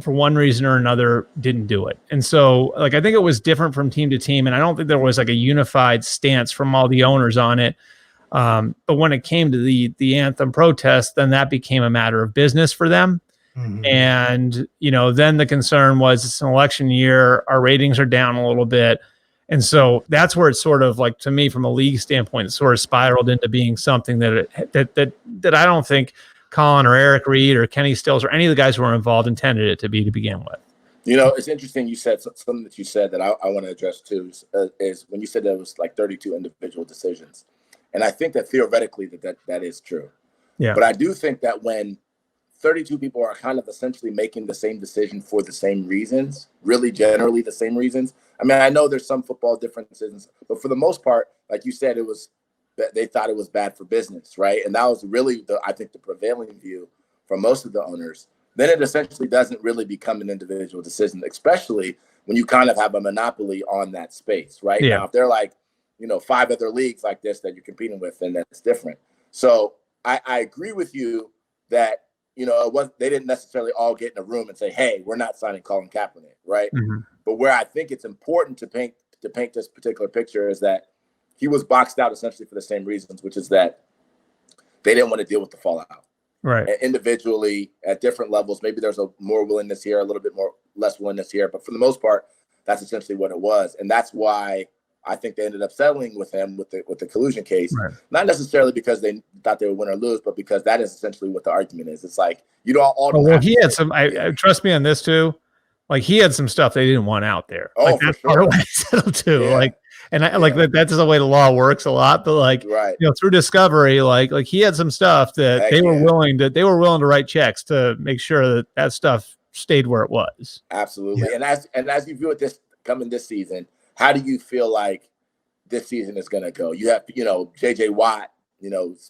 Speaker 4: for one reason or another, didn't do it. And so, like, I think it was different from team to team, and I don't think there was like a unified stance from all the owners on it. But when it came to the anthem protest, then that became a matter of business for them. Mm-hmm. And, then the concern was it's an election year, our ratings are down a little bit. And so that's where it's sort of like, to me, from a league standpoint, it sort of spiraled into being something that I don't think Colin or Eric Reed or Kenny Stills or any of the guys who were involved intended it to begin with.
Speaker 1: It's interesting you said something that you said that I want to address too, is when you said there was like 32 individual decisions. And I think that theoretically that is true. Yeah. But I do think that when 32 people are kind of essentially making the same decision for the same reasons, really generally the same reasons. I mean, I know there's some football differences, but for the most part, like you said, they thought it was bad for business, right? And that was really I think the prevailing view from most of the owners. Then it essentially doesn't really become an individual decision, especially when you kind of have a monopoly on that space, right? Yeah. Now, if they're like, 5 other leagues like this that you're competing with, then that's different. So I agree with you that, they didn't necessarily all get in a room and say, hey, we're not signing Colin Kaepernick, right? Mm-hmm. But where I think it's important to paint this particular picture is that he was boxed out essentially for the same reasons, which is that they didn't want to deal with the fallout. Right. And individually at different levels, maybe there's a more willingness here, a little bit more less willingness here. But for the most part, that's essentially what it was. And that's why I think they ended up settling with him with the collusion case, right. Not necessarily because they thought they would win or lose, but because that is essentially what the argument is. It's like,
Speaker 4: he had some, I trust me on this too. Like he had some stuff they didn't want out there.
Speaker 1: Oh,
Speaker 4: like that's part of what I settled too. Yeah. Like, and I like that's the way the law works a lot, but like, right. Through discovery, like he had some stuff that they were willing to write checks to make sure that stuff stayed where it was.
Speaker 1: Absolutely. Yeah. And as you view it coming this season, how do you feel like this season is going to go? You have, JJ Watt,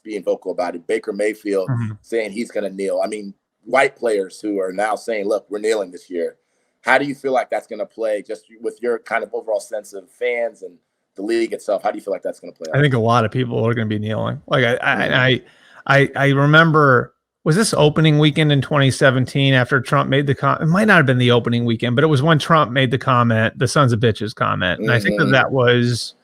Speaker 1: being vocal about it. Baker Mayfield saying he's going to kneel. I mean, white players who are now saying, look, we're kneeling this year. How do you feel like that's going to play just with your kind of overall sense of fans and the league itself? How do you feel like that's going to play out?
Speaker 4: I think a lot of people are going to be kneeling. Like I remember, was this opening weekend in 2017 after Trump made the comment? It might not have been the opening weekend, but it was when Trump made the comment, the sons of bitches comment. And I think that was,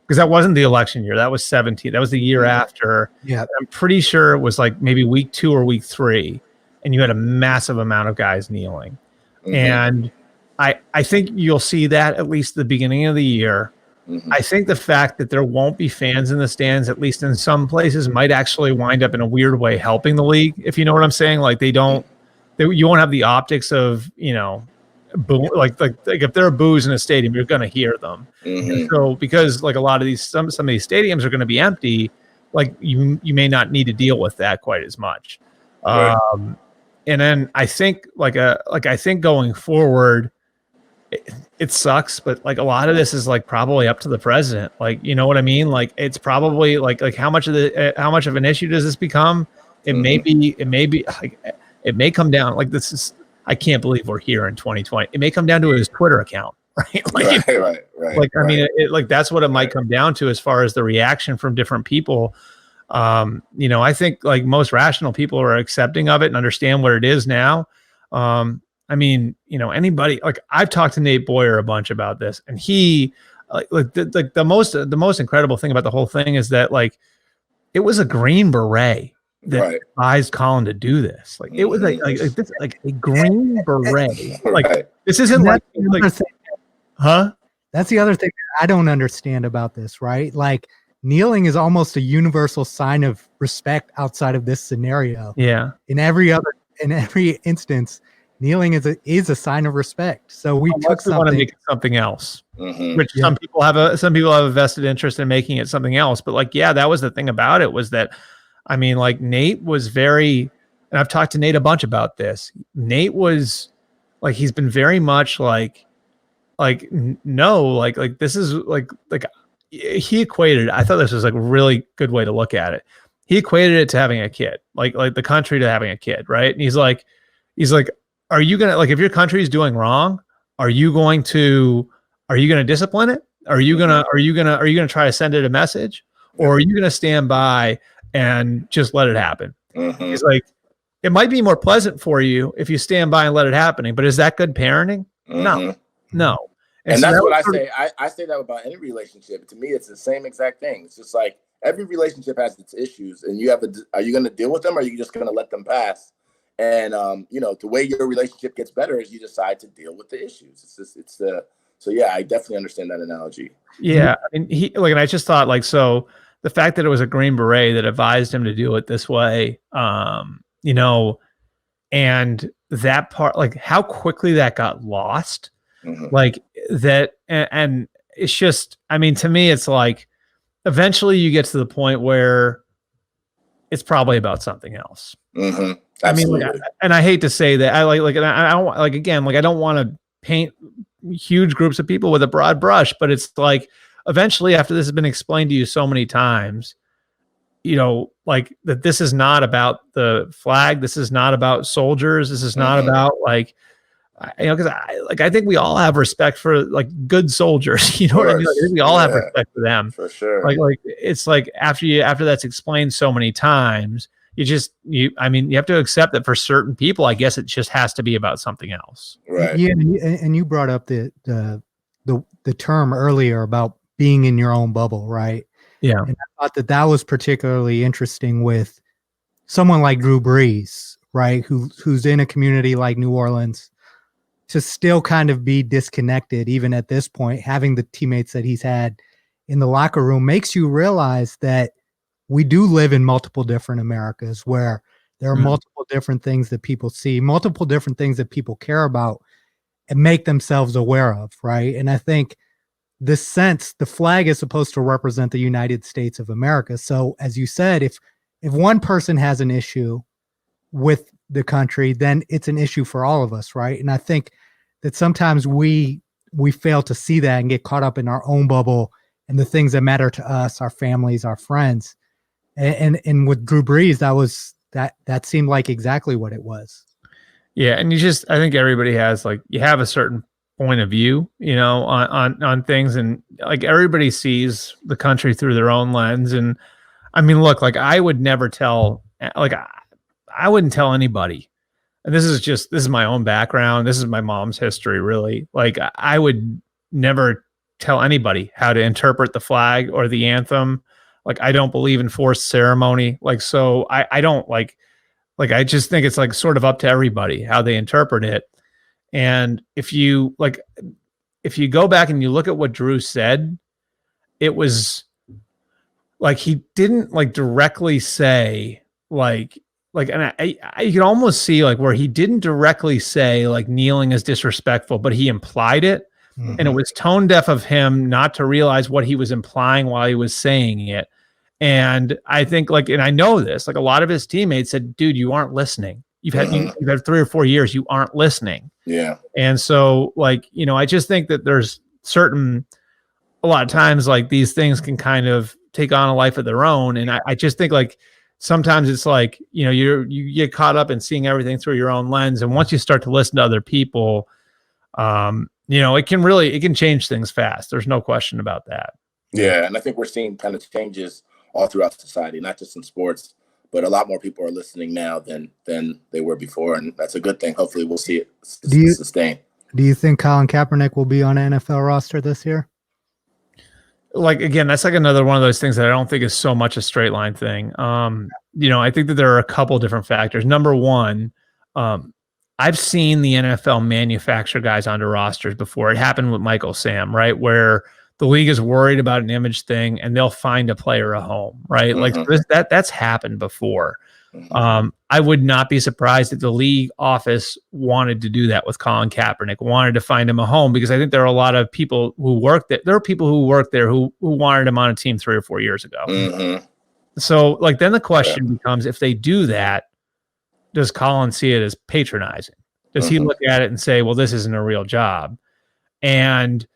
Speaker 4: because that wasn't the election year. That was 17. That was the year after. Yeah. I'm pretty sure it was like maybe week 2 or week 3. And you had a massive amount of guys kneeling. Mm-hmm. And I think you'll see that at least the beginning of the year. Mm-hmm. I think the fact that there won't be fans in the stands, at least in some places, might actually wind up in a weird way helping the league. If you know what I'm saying, like you won't have the optics of, boo, like if there are boos in a stadium, you're going to hear them. Mm-hmm. And so because like a lot of these, some of these stadiums are going to be empty, like you may not need to deal with that quite as much. Right. And then I think I think going forward, it sucks, but like a lot of this is like probably up to the president. Like, you know what I mean? Like it's probably like how much of an issue does this become? It may be like, it may come down like this is, I can't believe we're here in 2020. It may come down to his Twitter account, right? Like, right. Like, I mean, like that's what it might come down to as far as the reaction from different people. I think like most rational people are accepting of it and understand what it is now. I mean, anybody, like I've talked to Nate Boyer a bunch about this, and he the most incredible thing about the whole thing is that like it was a Green Beret that advised Colin to do this. Like it was like a Green Beret. Like this isn't like huh?
Speaker 2: That's the other thing I don't understand about this, right? Like kneeling is almost a universal sign of respect outside of this scenario.
Speaker 4: Yeah.
Speaker 2: In every instance, kneeling is a sign of respect. So we
Speaker 4: Unless
Speaker 2: took
Speaker 4: we want to
Speaker 2: something.
Speaker 4: make it something else, which
Speaker 2: Yeah.
Speaker 4: some people have a vested interest in making it something else. But like, yeah, that was the thing about it, was that, I mean, like Nate was very, and I've talked to Nate a bunch about this. Nate was like, he's been very much like no, like this is like he equated, I thought this was like a really good way to look at it. He equated it to having a kid, like the country to having a kid, right? And he's like, are you gonna, like, if your country is doing wrong, are you gonna discipline it? Are you gonna try to send it a message, or are you gonna stand by and just let it happen? He's like, it might be more pleasant for you if you stand by and let it happen, but is that good parenting? No.
Speaker 1: And so that's what I say. I say that about any relationship. To me, it's the same exact thing. It's just like every relationship has its issues, and are you going to deal with them, or are you just going to let them pass? And the way your relationship gets better is you decide to deal with the issues. So yeah, I definitely understand that analogy.
Speaker 4: Yeah, and and I just thought, like, so the fact that it was a Green Beret that advised him to do it this way, and that part, like how quickly that got lost. Like that, and it's just, I mean, to me, it's like eventually you get to the point where it's probably about something else. I mean, like, and I hate to say that, I don't like, again, like I don't want to paint huge groups of people with a broad brush, but it's like eventually, after this has been explained to you so many times, like that this is not about the flag, this is not about soldiers, this is not about like, because I think we all have respect for like good soldiers. You know what I mean? Like, we all have respect for them,
Speaker 1: for sure.
Speaker 4: Like it's like after that's explained so many times, you have to accept that for certain people, I guess it just has to be about something else.
Speaker 1: Right.
Speaker 2: Yeah, and you brought up the term earlier about being in your own bubble, right?
Speaker 4: Yeah.
Speaker 2: And I thought that was particularly interesting with someone like Drew Brees, right? Who's in a community like New Orleans, to still kind of be disconnected, even at this point, having the teammates that he's had in the locker room makes you realize that we do live in multiple different Americas, where there are multiple different things that people see, multiple different things that people care about and make themselves aware of, right? And I think the flag is supposed to represent the United States of America. So as you said, if one person has an issue with the country, then it's an issue for all of us, right? And I think that sometimes we fail to see that and get caught up in our own bubble and the things that matter to us, our families, our friends. And with Drew Brees, that seemed like exactly what it was.
Speaker 4: Yeah, and I think everybody has, like, you have a certain point of view, on things, and like everybody sees the country through their own lens. And I mean, look, like I would never tell, like I wouldn't tell anybody, and this is my own background. This is my mom's history, really. Like I would never tell anybody how to interpret the flag or the anthem. Like I don't believe in forced ceremony. Like, so I don't like I just think it's like sort of up to everybody how they interpret it. And if you go back and you look at what Drew said, it was like, he didn't like directly say and I could almost see like where he didn't directly say like kneeling is disrespectful, but he implied it. And it was tone deaf of him not to realize what he was implying while he was saying it. And I think and I know this, like a lot of his teammates said, dude, you aren't listening. You've had 3 or 4 years, you aren't listening.
Speaker 1: Yeah.
Speaker 4: And so I just think that there's a lot of times like these things can kind of take on a life of their own. And I just think like sometimes it's like, you get caught up in seeing everything through your own lens. And once you start to listen to other people, it can change things fast. There's no question about that.
Speaker 1: Yeah. And I think we're seeing kind of changes all throughout society, not just in sports, but a lot more people are listening now than they were before. And that's a good thing. Hopefully we'll see it sustain.
Speaker 2: Do you think Colin Kaepernick will be on an NFL roster this year?
Speaker 4: Like, again, that's like another one of those things that I don't think is so much a straight line thing. I think that there are a couple different factors. Number one, I've seen the NFL manufacture guys onto rosters before. It happened with Michael Sam, right? Where the league is worried about an image thing and they'll find a player a home, right? Like that's happened before. I would not be surprised if the league office wanted to do that with Colin Kaepernick, wanted to find him a home, because I think there are a lot of people who work there. There are people who work there who wanted him on a team 3 or 4 years ago. So like, then the question becomes, if they do that, does Colin see it as patronizing? Does he look at it and say, well, this isn't a real job? And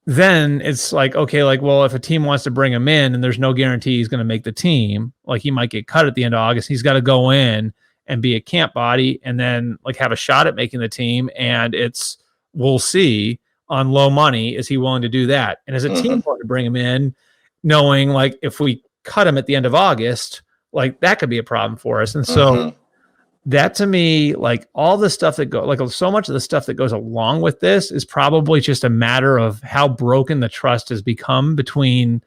Speaker 4: then it's like, okay, like, well, if a team wants to bring him in and there's no guarantee he's going to make the team, like he might get cut at the end of August. He's got to go in and be a camp body and then like have a shot at making the team. And we'll see on low money, is he willing to do that? And as a team want to bring him in, knowing like if we cut him at the end of August, like that could be a problem for us. And so that to me, like all the stuff that like so much of the stuff that goes along with this is probably just a matter of how broken the trust has become between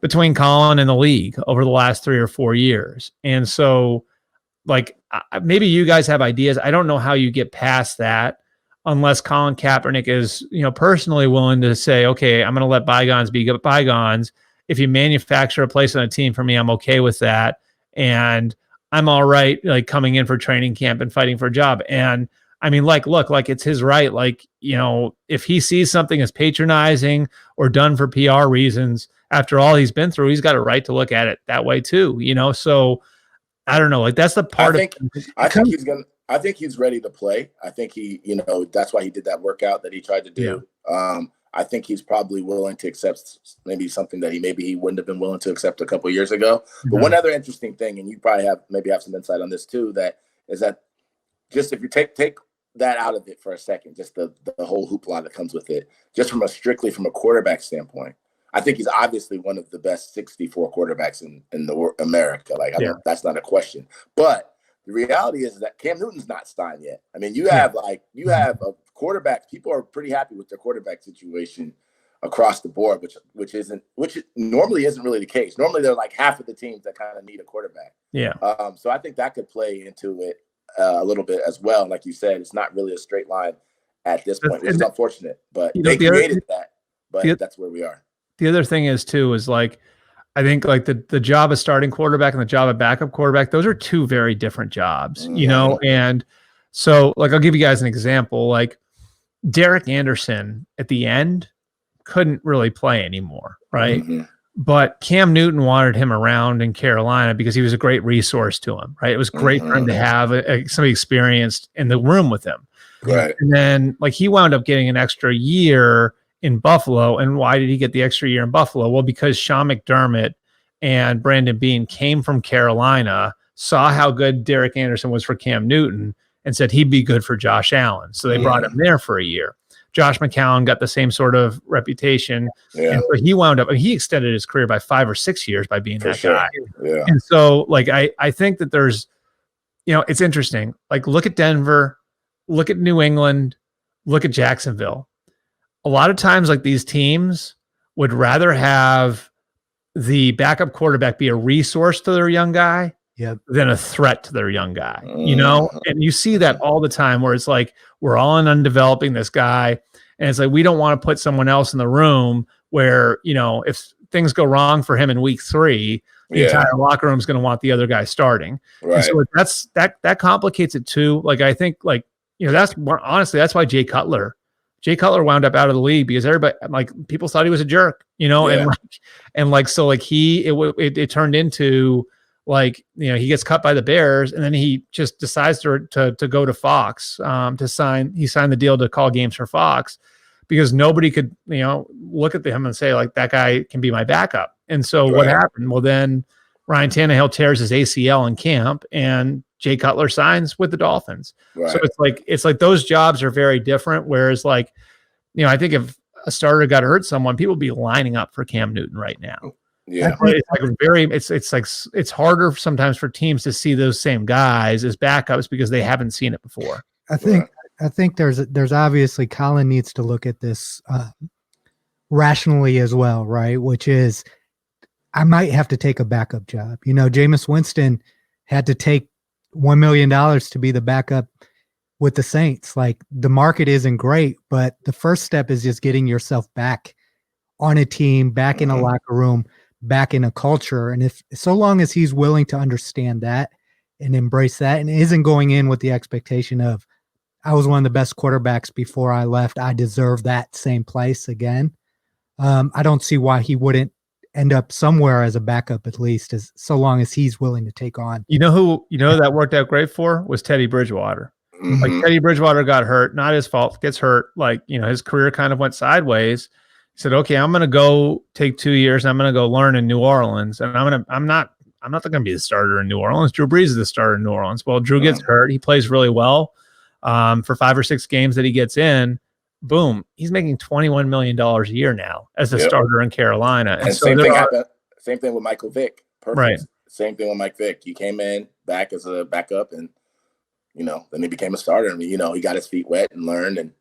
Speaker 4: Colin and the league over the last 3 or 4 years. And so like, maybe you guys have ideas. I don't know how you get past that unless Colin Kaepernick is, personally willing to say, okay, I'm going to let bygones be bygones. If you manufacture a place on a team for me, I'm okay with that. And I'm all right, like coming in for training camp and fighting for a job. And I mean, like, look, like it's his right. Like, if he sees something as patronizing or done for PR reasons, after all he's been through, he's got a right to look at it that way too, So I don't know. Like that's the part
Speaker 1: I think he's ready to play. I think he, that's why he did that workout that he tried to do. Yeah. I think he's probably willing to accept maybe something that he wouldn't have been willing to accept a couple of years ago. But one other interesting thing, and you probably have some insight on this too, that is that just if you take that out of it for a second, just the whole hoopla that comes with it, just strictly from a quarterback standpoint, I think he's obviously one of the best 64 quarterbacks in America. Like that's not a question. But the reality is that Cam Newton's not signed yet. I mean, you have a quarterback. People are pretty happy with their quarterback situation across the board, which normally isn't really the case. Normally, they're like half of the teams that kind of need a quarterback. Yeah. So I think that could play into it a little bit as well. Like you said, it's not really a straight line at this point, which is unfortunate. But they created that. But that's where we are.
Speaker 4: The other thing is like, I think like the job of starting quarterback and the job of backup quarterback, those are two very different jobs, And so like, I'll give you guys an example. Like Derek Anderson at the end couldn't really play anymore. Right. But Cam Newton wanted him around in Carolina because he was a great resource to him. Right. It was great for him to have somebody experienced in the room with him. Right. And then like he wound up getting an extra year in Buffalo. And why did he get the extra year in Buffalo? Well, because Sean McDermott and Brandon Beane came from Carolina, saw how good Derek Anderson was for Cam Newton, and said he'd be good for Josh Allen. So they brought him there for a year. Josh McCown got the same sort of reputation. Yeah. And so he wound up, he extended his career by 5 or 6 years by being that guy. Yeah. And so like, I think that there's, it's interesting. Like look at Denver, look at New England, look at Jacksonville. A lot of times, like these teams would rather have the backup quarterback be a resource to their young guy than a threat to their young guy, And you see that all the time where it's like, we're all in on developing this guy. And it's like, we don't want to put someone else in the room where, if things go wrong for him in week 3, the entire locker room is going to want the other guy starting. Right. And so that complicates it too. Like, I think like, honestly, that's why Jay Cutler wound up out of the league, because everybody, like, people thought he was a jerk, and so it turned into like, he gets cut by the Bears and then he just decides to go to Fox, he signed the deal to call games for Fox because nobody could, look at him and say like, that guy can be my backup. And so what happened? Well, then Ryan Tannehill tears his ACL in camp and Jay Cutler signs with the Dolphins. Right. So it's like those jobs are very different. Whereas like, I think if a starter got hurt someone, people would be lining up for Cam Newton right now. Yeah. It's harder sometimes for teams to see those same guys as backups because they haven't seen it before.
Speaker 2: I think there's obviously Colin needs to look at this rationally as well, right? Which is, I might have to take a backup job. Jameis Winston had to take $1 million to be the backup with the Saints. Like, the market isn't great, but the first step is just getting yourself back on a team, back in a locker room, back in a culture. And if so long as he's willing to understand that and embrace that and isn't going in with the expectation of, I was one of the best quarterbacks before I left, I deserve that same place again. I don't see why he wouldn't end up somewhere as a backup, at least, as so long as he's willing to take on.
Speaker 4: You know who that worked out great for was Teddy Bridgewater. Like Teddy Bridgewater got hurt, not his fault, gets hurt. Like, his career kind of went sideways. He said, okay, I'm going to go take 2 years and I'm going to go learn in New Orleans. And I'm not going to be the starter in New Orleans. Drew Brees is the starter in New Orleans. Well, Drew gets hurt. He plays really well for 5 or 6 games that he gets in. Boom. He's making $21 million a year now as a starter in Carolina.
Speaker 1: And so same thing happened. Same thing with Michael Vick. Perfect.
Speaker 4: Right.
Speaker 1: Same thing with Mike Vick. He came in back as a backup and, then he became a starter and, he got his feet wet and learned and,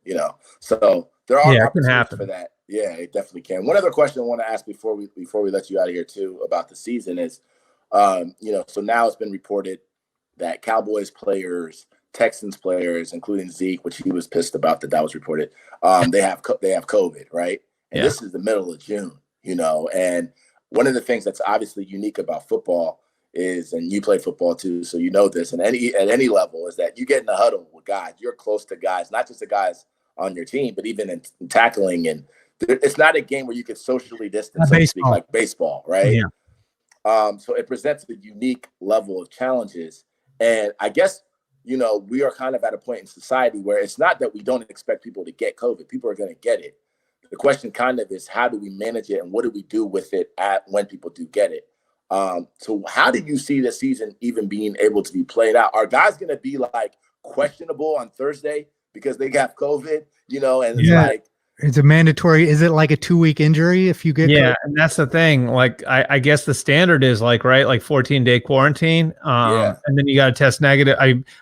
Speaker 1: so there are opportunities for that. Yeah, it definitely can. One other question I want to ask before we let you out of here too about the season is, so now it's been reported that Cowboys players, Texans players, including Zeke, which he was pissed about that was reported, they have COVID, right? And this is the middle of June, and one of the things that's obviously unique about football is, and you play football too, so you know this, and at any level, is that you get in a huddle with guys. You're close to guys, not just the guys on your team, but even in tackling. And it's not a game where you can socially distance, so to speak, like baseball, right? Yeah. So it presents a unique level of challenges. And I guess, we are kind of at a point in society where it's not that we don't expect people to get COVID. People are going to get it. The question kind of is, how do we manage it and what do we do with it when people do get it? So how do you see the season even being able to be played out? Are guys going to be like questionable on Thursday because they got COVID, and it's like,
Speaker 2: it's a mandatory. Is it like a 2-week injury if you get COVID?
Speaker 4: And that's the thing. Like, I guess the standard is like 14-day quarantine. And then you got to test negative.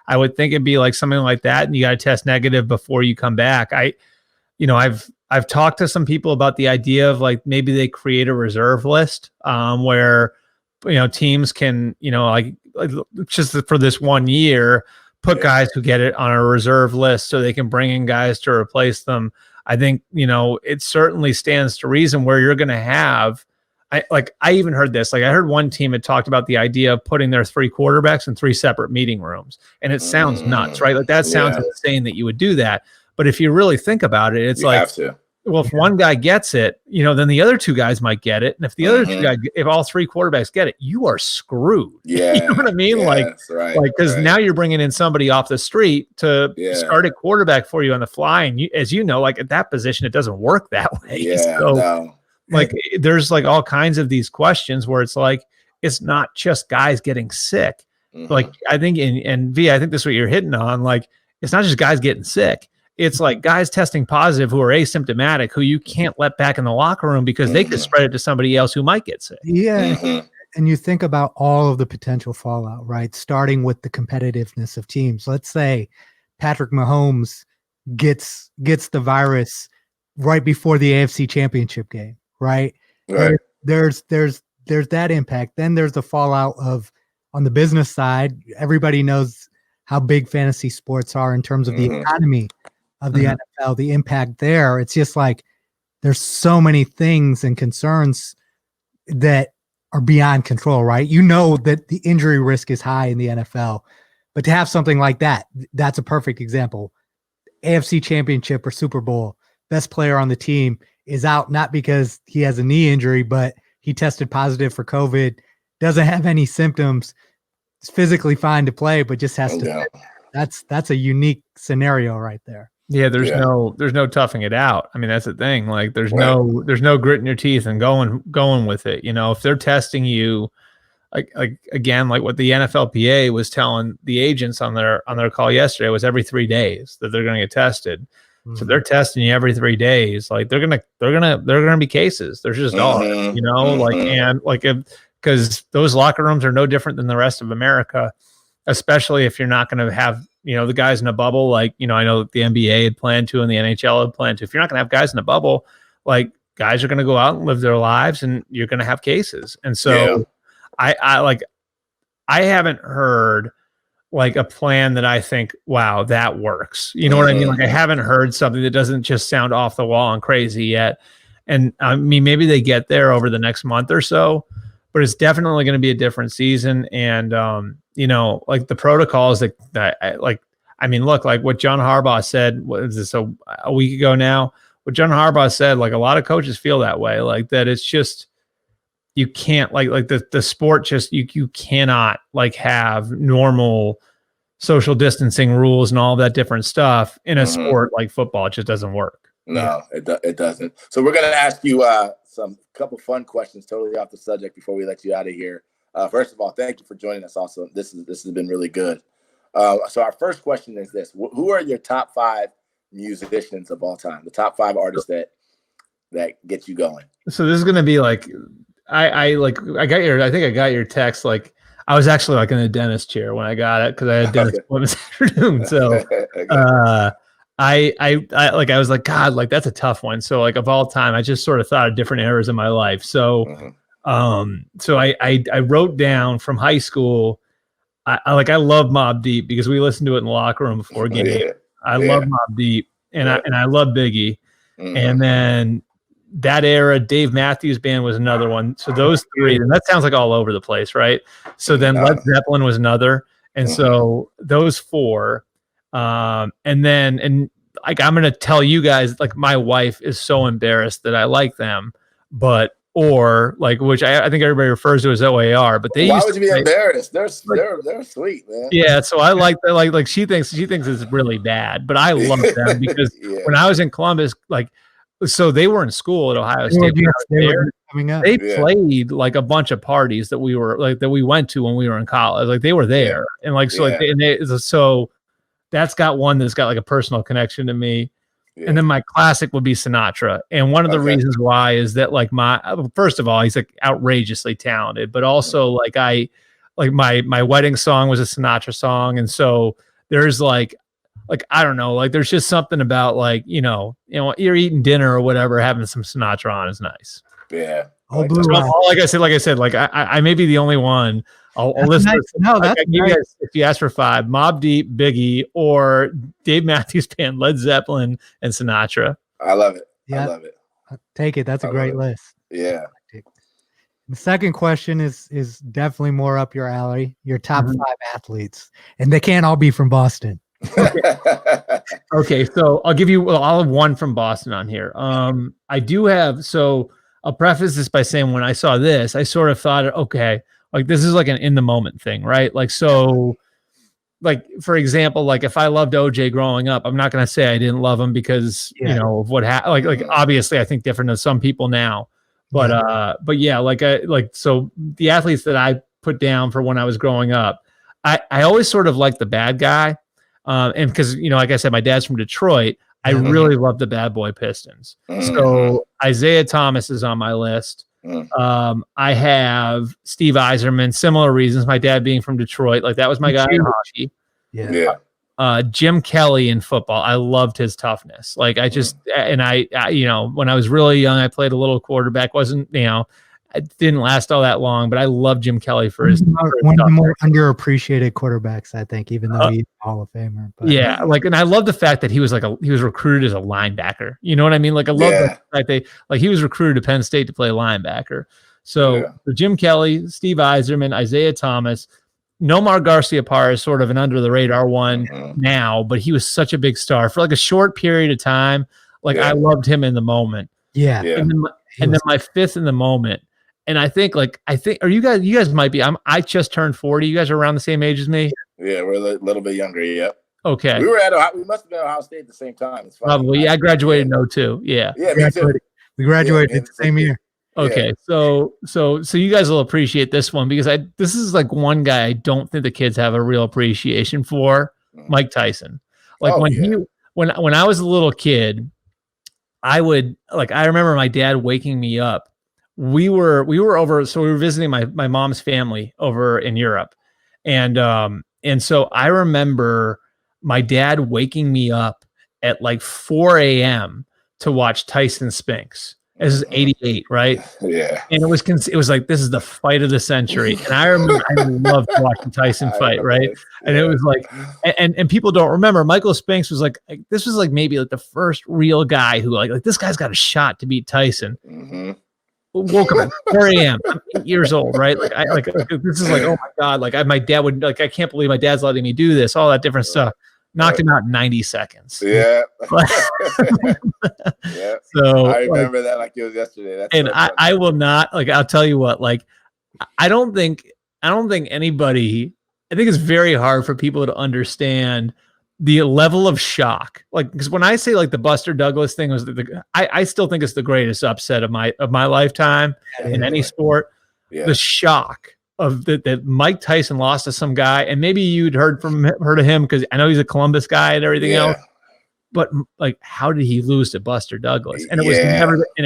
Speaker 4: I would think it'd be like something like that. And you got to test negative before you come back. I've talked to some people about the idea of like, maybe they create a reserve list where, teams can, like just for this 1 year, put guys who get it on a reserve list so they can bring in guys to replace them. I think, it certainly stands to reason where you're going to have, I even heard this, I heard one team had talked about the idea of putting their 3 quarterbacks in 3 separate meeting rooms. And it sounds nuts, right? Like that sounds insane that you would do that. But if you really think about it, it's well, if one guy gets it, then the other 2 guys might get it. And if the other 2 guys, if all 3 quarterbacks get it, you are screwed.
Speaker 1: Yeah.
Speaker 4: You know what I mean? Because now you're bringing in somebody off the street to start a quarterback for you on the fly. And as you know, like at that position, it doesn't work that way.
Speaker 1: Yeah,
Speaker 4: so there's like all kinds of these questions where it's like, it's not just guys getting sick. Like I think and V, I think this is what you're hitting on. Like, it's not just guys getting sick. It's like guys testing positive who are asymptomatic, who you can't let back in the locker room because they could spread it to somebody else who might get sick.
Speaker 2: Yeah. And you think about all of the potential fallout, right? Starting with the competitiveness of teams. Let's say Patrick Mahomes gets the virus right before the AFC Championship game, right? There's that impact. Then there's the fallout of, on the business side, everybody knows how big fantasy sports are in terms of the economy of the NFL, the impact there. It's just like there's so many things and concerns that are beyond control, right? You know that the injury risk is high in the NFL, but to have something like that, that's a perfect example. AFC Championship or Super Bowl, best player on the team is out not because he has a knee injury, but he tested positive for COVID, doesn't have any symptoms, is physically fine to play, but just has to. That's a unique scenario right there.
Speaker 4: Yeah, there's no toughing it out. I mean, that's the thing. Like there's no grit in your teeth and going with it. If they're testing you, like again, like what the NFLPA was telling the agents on their call yesterday was every 3 days that they're going to get tested. So they're testing you every 3 days. Like they're gonna be cases. There's just because those locker rooms are no different than the rest of America, especially if you're not going to have, the guys in a bubble. Like, I know that the NBA had planned to and the NHL had planned to. If you're not going to have guys in a bubble, like guys are going to go out and live their lives and you're going to have cases. And so I haven't heard like a plan that I think, wow, that works. You know what I mean? Like I haven't heard something that doesn't just sound off the wall and crazy yet. And I mean, maybe they get there over the next month or so, but it's definitely going to be a different season. And, like the protocols I mean, look, like what John Harbaugh said, what is this, a week ago now? What John Harbaugh said, like a lot of coaches feel that way, like that it's just, you can't like the sport just, you cannot like have normal social distancing rules and all that different stuff in a sport like football. It just doesn't work.
Speaker 1: No, it doesn't. So we're going to ask you some couple fun questions totally off the subject before we let you out of here. First of all, thank you for joining us. Also, this has been really good. So our first question is this: who are your top 5 musicians of all time? The top 5 artists that get you going. So
Speaker 4: this is going to be like, I think I got your text. Like I was actually like in a dentist chair when I got it, because I had dentist appointment this afternoon. So I was like, God, like that's a tough one. So like of all time, I just sort of thought of different eras in my life. So so I wrote down from high school. I love Mobb Deep because we listened to it in the locker room before game. I love Mobb Deep and I love Biggie. And then that era, Dave Matthews Band was another one. So those 3, and that sounds like all over the place, right? So then Led Zeppelin was another. And so those 4, and like, I'm going to tell you guys, like my wife is so embarrassed that I like them, or like, which I think everybody refers to as OAR, but they. Why would you be embarrassed? They're sweet, man. Yeah, so I like that. Like she thinks it's really bad, but I love them because when I was in Columbus, like, so they were in school at Ohio State. They played like a bunch of parties that we went to when we were in college. Like they were there, and like so that's got one that's got like a personal connection to me. Yeah. And then my classic would be Sinatra. And one of the reasons why is that like first of all, he's like outrageously talented, but also like my wedding song was a Sinatra song. And so there's like, I don't know, like there's just something about like, you're eating dinner or whatever, having some Sinatra on is nice. Yeah. Like I said, like I may be the only one. I'll listen. Nice. No, that's nice. If you ask for 5, Mobb Deep, Biggie, or Dave Matthews Band, Led Zeppelin, and Sinatra. I love it. Yeah. I love it.
Speaker 2: Take it. That's a great list.
Speaker 1: Yeah.
Speaker 2: The second question is definitely more up your alley. Your top 5 athletes, and they can't all be from Boston.
Speaker 4: Okay, so I'll have one from Boston on here. I do have. So I'll preface this by saying when I saw this, I sort of thought, okay, like this is like an in the moment thing, right? Like, so like, for example, like if I loved OJ growing up, I'm not going to say I didn't love him because, of what happened. Like obviously I think different than some people now, but so the athletes that I put down for when I was growing up, I always sort of liked the bad guy. And because, like I said, my dad's from Detroit, I really love the Bad Boy Pistons. So Isaiah Thomas is on my list. I have Steve Yzerman, similar reasons. My dad being from Detroit, like that was my guy in hockey. Yeah. Jim Kelly in football. I loved his toughness. Like I just, and I, when I was really young, I played a little quarterback. It didn't last all that long, but I love Jim Kelly for his
Speaker 2: one of the more underappreciated quarterbacks, I think, even though he's a Hall of Famer. But.
Speaker 4: Yeah, and I love the fact that he was recruited as a linebacker. You know what I mean? Like I love the fact that he was recruited to Penn State to play linebacker. So Jim Kelly, Steve Yzerman, Isaiah Thomas, Nomar Garciaparra is sort of an under the radar one now, but he was such a big star for like a short period of time. Like I loved him in the moment.
Speaker 2: Yeah.
Speaker 4: And then my 5th in the moment. And I think are you guys might be, I just turned 40. You guys are around the same age as me?
Speaker 1: Yeah, we're a little bit younger. Yep.
Speaker 4: Okay.
Speaker 1: We must have been at Ohio State at the same time.
Speaker 4: Probably. Yeah, I graduated in 2002. Yeah.
Speaker 1: Yeah, me too.
Speaker 2: We graduated the same year.
Speaker 4: Okay. So you guys will appreciate this one because this is like one guy I don't think the kids have a real appreciation for, Mike Tyson. Like when I was a little kid, I remember my dad waking me up. We were over, so we were visiting my mom's family over in Europe. And so I remember my dad waking me up at like 4 a.m. to watch Tyson Spinks. This is 88, right?
Speaker 1: Yeah.
Speaker 4: And it was like, this is the fight of the century. And I remember I loved watching Tyson fight, right? And it was like, and people don't remember, Michael Spinks was like, this was like maybe like the first real guy who like this guy's got a shot to beat Tyson.
Speaker 1: Mm-hmm.
Speaker 4: Woke up at 4 a.m. I'm 8 years old, right? Like this is like, oh my God, like my dad would like, I can't believe my dad's letting me do this, all that different stuff. Knocked him out in 90 seconds.
Speaker 1: Yeah. Yeah.
Speaker 4: So
Speaker 1: I remember that like it was yesterday. That's
Speaker 4: and
Speaker 1: so
Speaker 4: I will not, like, I'll tell you what, like, I don't think anybody, I think it's very hard for people to understand the level of shock. Like, because when I say like the Buster Douglas thing was I still think it's the greatest upset of my lifetime in any sport.
Speaker 1: Yeah.
Speaker 4: The shock of that Mike Tyson lost to some guy, and maybe you'd heard of him because I know he's a Columbus guy and everything else. But like, how did he lose to Buster Douglas? And it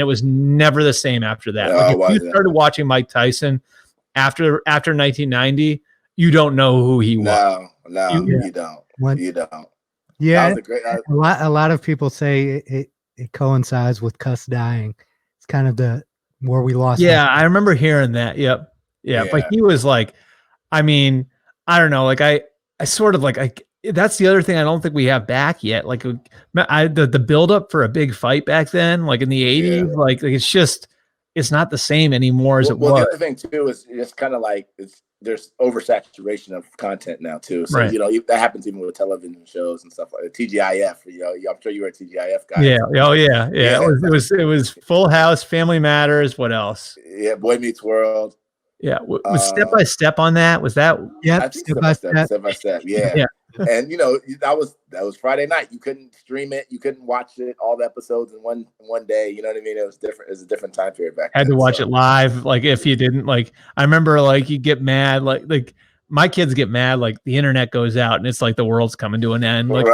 Speaker 4: was never the same after that.
Speaker 1: No,
Speaker 4: like if you started watching Mike Tyson after 1990, you don't know who he was.
Speaker 1: No, you don't. You don't.
Speaker 2: Yeah, a lot of people say it coincides with Cuss dying. It's kind of where we lost.
Speaker 4: Yeah, I remember hearing that. Yep. Yeah, but he was like, I mean, I don't know. Like I sort of like that's the other thing I don't think we have back yet. Like the build up for a big fight back then, like in the 80s, like it's not the same anymore as it was.
Speaker 1: The other thing too is it's kind of like there's oversaturation of content now too. So that happens even with television shows and stuff like TGIF. I'm sure you were a TGIF guy.
Speaker 4: Yeah. Oh yeah. It was Full House, Family Matters. What else?
Speaker 1: Yeah, Boy Meets World.
Speaker 4: Yeah, was Step by Step on that? Was that?
Speaker 2: Yeah,
Speaker 1: Step by Step. Yeah. And that was Friday night. You couldn't stream it. You couldn't watch it all the episodes in one day. You know what I mean? It was different. It was a different time period back then.
Speaker 4: Had to watch it live. Like if you didn't, like I remember, like you get mad. Like my kids get mad. Like the internet goes out and it's like the world's coming to an end. Like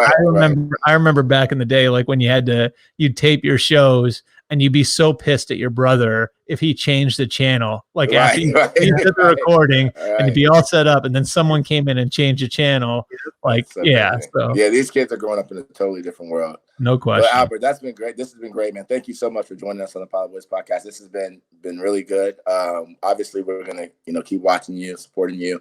Speaker 4: I remember back in the day, like when you'd tape your shows. And you'd be so pissed at your brother if he changed the channel, like after he did the recording, and he'd be all set up, and then someone came in and changed the channel. Like,
Speaker 1: these kids are growing up in a totally different world.
Speaker 4: No question.
Speaker 1: But Albert, that's been great. This has been great, man. Thank you so much for joining us on the Pilot Boys podcast. This has been really good. Obviously, we're gonna keep watching you, supporting you.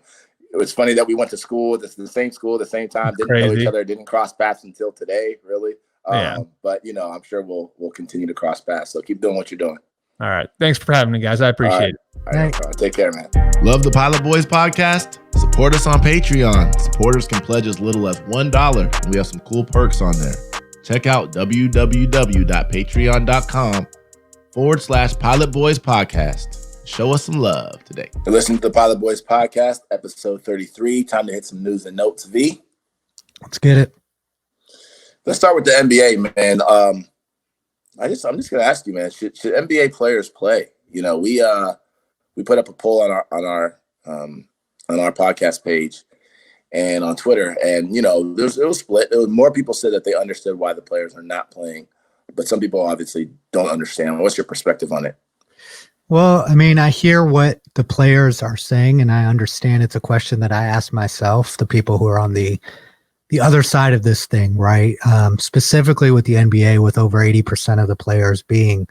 Speaker 1: It was funny that we went to school, the same school, the same time, didn't know each other, didn't cross paths until today, really. But I'm sure we'll continue to cross paths. So keep doing what you're doing.
Speaker 4: All right. Thanks for having me, guys. I appreciate it.
Speaker 1: All right. Take care, man.
Speaker 3: Love the Pilot Boys podcast? Support us on Patreon. Supporters can pledge as little as $1, and we have some cool perks on there. Check out www.patreon.com/Pilot Boys podcast. Show us some love today.
Speaker 1: Listen to the Pilot Boys podcast, episode 33. Time to hit some news and notes. V.
Speaker 2: Let's get it.
Speaker 1: Let's start with the NBA, man. I'm just gonna ask you, man. Should NBA players play? We put up a poll on our podcast page and on Twitter, and it was split. More people said that they understood why the players are not playing, but some people obviously don't understand. What's your perspective on it?
Speaker 2: Well, I mean, I hear what the players are saying, and I understand it's a question that I ask myself, the people who are on the other side of this thing, right? Specifically with the NBA, with over 80% of the players being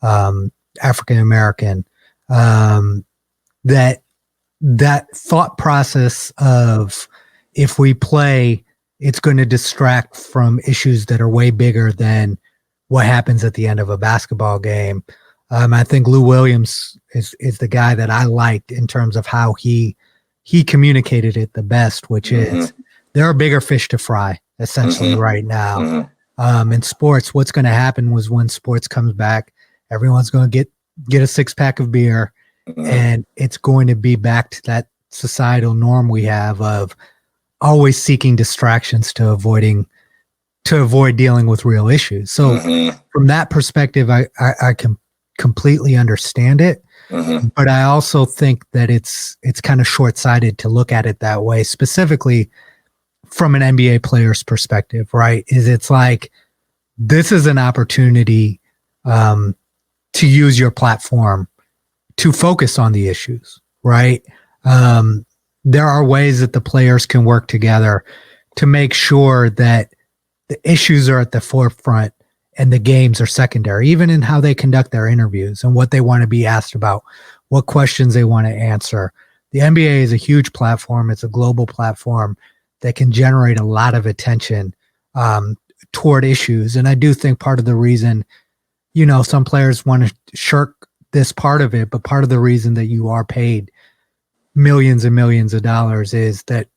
Speaker 2: African-American, that thought process of if we play, it's going to distract from issues that are way bigger than what happens at the end of a basketball game. I think Lou Williams is the guy that I liked in terms of how he communicated it the best, which is there are bigger fish to fry essentially right now. In sports, what's going to happen was when sports comes back, everyone's going to get a 6-pack of beer, and it's going to be back to that societal norm we have of always seeking distractions to avoid dealing with real issues. So from that perspective, I can completely understand it. But I also think that it's kind of short-sighted to look at it that way, specifically from an NBA player's perspective, right? It's like, this is an opportunity to use your platform to focus on the issues, right? There are ways that the players can work together to make sure that the issues are at the forefront and the games are secondary, even in how they conduct their interviews and what they want to be asked about, what questions they want to answer. The NBA is a huge platform. It's a global platform that can generate a lot of attention toward issues. And I do think part of the reason, some players want to shirk this part of it, but part of the reason that you are paid millions and millions of dollars is that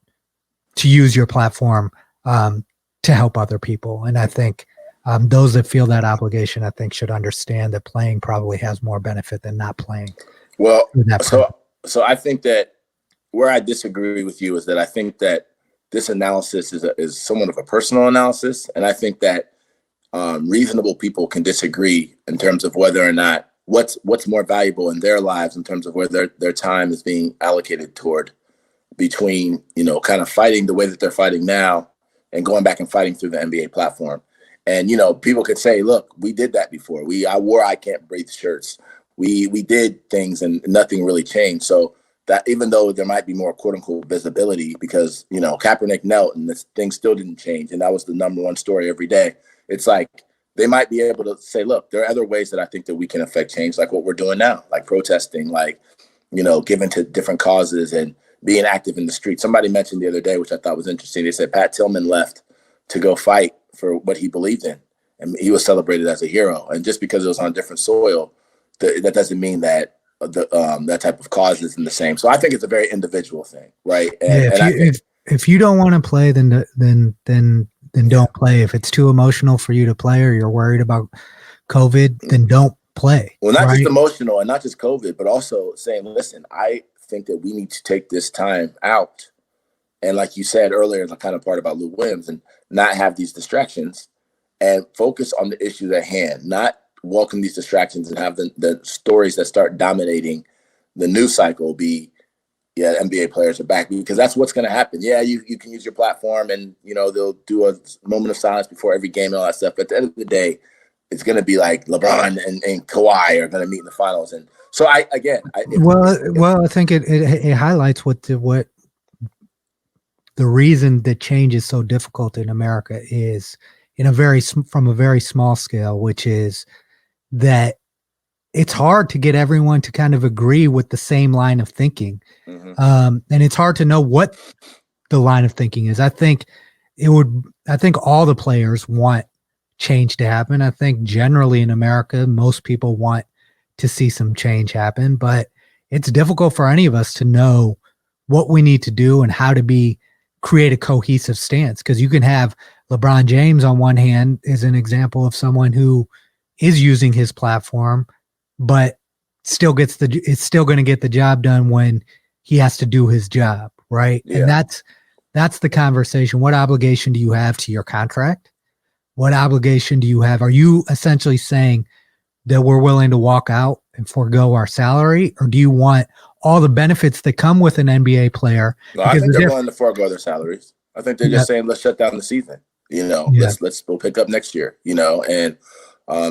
Speaker 2: to use your platform to help other people. And I think those that feel that obligation, I think, should understand that playing probably has more benefit than not playing.
Speaker 1: Well, so I think that where I disagree with you is that I think that this analysis is somewhat of a personal analysis. And I think that reasonable people can disagree in terms of whether or not what's more valuable in their lives in terms of where their time is being allocated toward, between, kind of fighting the way that they're fighting now and going back and fighting through the NBA platform. And, people could say, look, we did that before. I wore I Can't Breathe shirts. We did things and nothing really changed. So that even though there might be more quote unquote visibility because, Kaepernick knelt and this thing still didn't change. And that was the number one story every day. It's like they might be able to say, look, there are other ways that I think that we can affect change, like what we're doing now, like protesting, like, giving to different causes and being active in the street. Somebody mentioned the other day, which I thought was interesting. They said Pat Tillman left to go fight for what he believed in. And he was celebrated as a hero. And just because it was on different soil, that doesn't mean that that type of cause isn't the same. So I think it's a very individual thing, right? And,
Speaker 2: if you don't want to play, then don't play. If it's too emotional for you to play, or you're worried about COVID, then don't play.
Speaker 1: Well, not just emotional and not just COVID, but also saying, listen, I think that we need to take this time out. And like you said earlier, the kind of part about Lou Williams, and not have these distractions and focus on the issues at hand, not welcome these distractions and have the stories that start dominating the news cycle be, NBA players are back, because that's what's going to happen. Yeah, you can use your platform and, they'll do a moment of silence before every game and all that stuff. But at the end of the day, it's going to be like LeBron and Kawhi are going to meet in the finals. And so I think it highlights what the reason that change is so difficult in America is from a very small scale, which is that it's hard to get everyone to kind of agree with the same line of thinking. Mm-hmm. And it's hard to know what the line of thinking is. I think all the players want change to happen. I think generally in America, most people want to see some change happen, but it's difficult for any of us to know what we need to do and how to create a cohesive stance. Because you can have LeBron James on one hand as an example of someone who is using his platform, but it's still going to get the job done when he has to do his job, right? Yeah. And that's the conversation. What obligation do you have to your contract? What obligation do you have? Are you essentially saying that we're willing to walk out and forego our salary, or do you want all the benefits that come with an NBA player? No, I think they're willing to forego their salaries. I think they're just saying, let's shut down the season. We'll pick up next year. And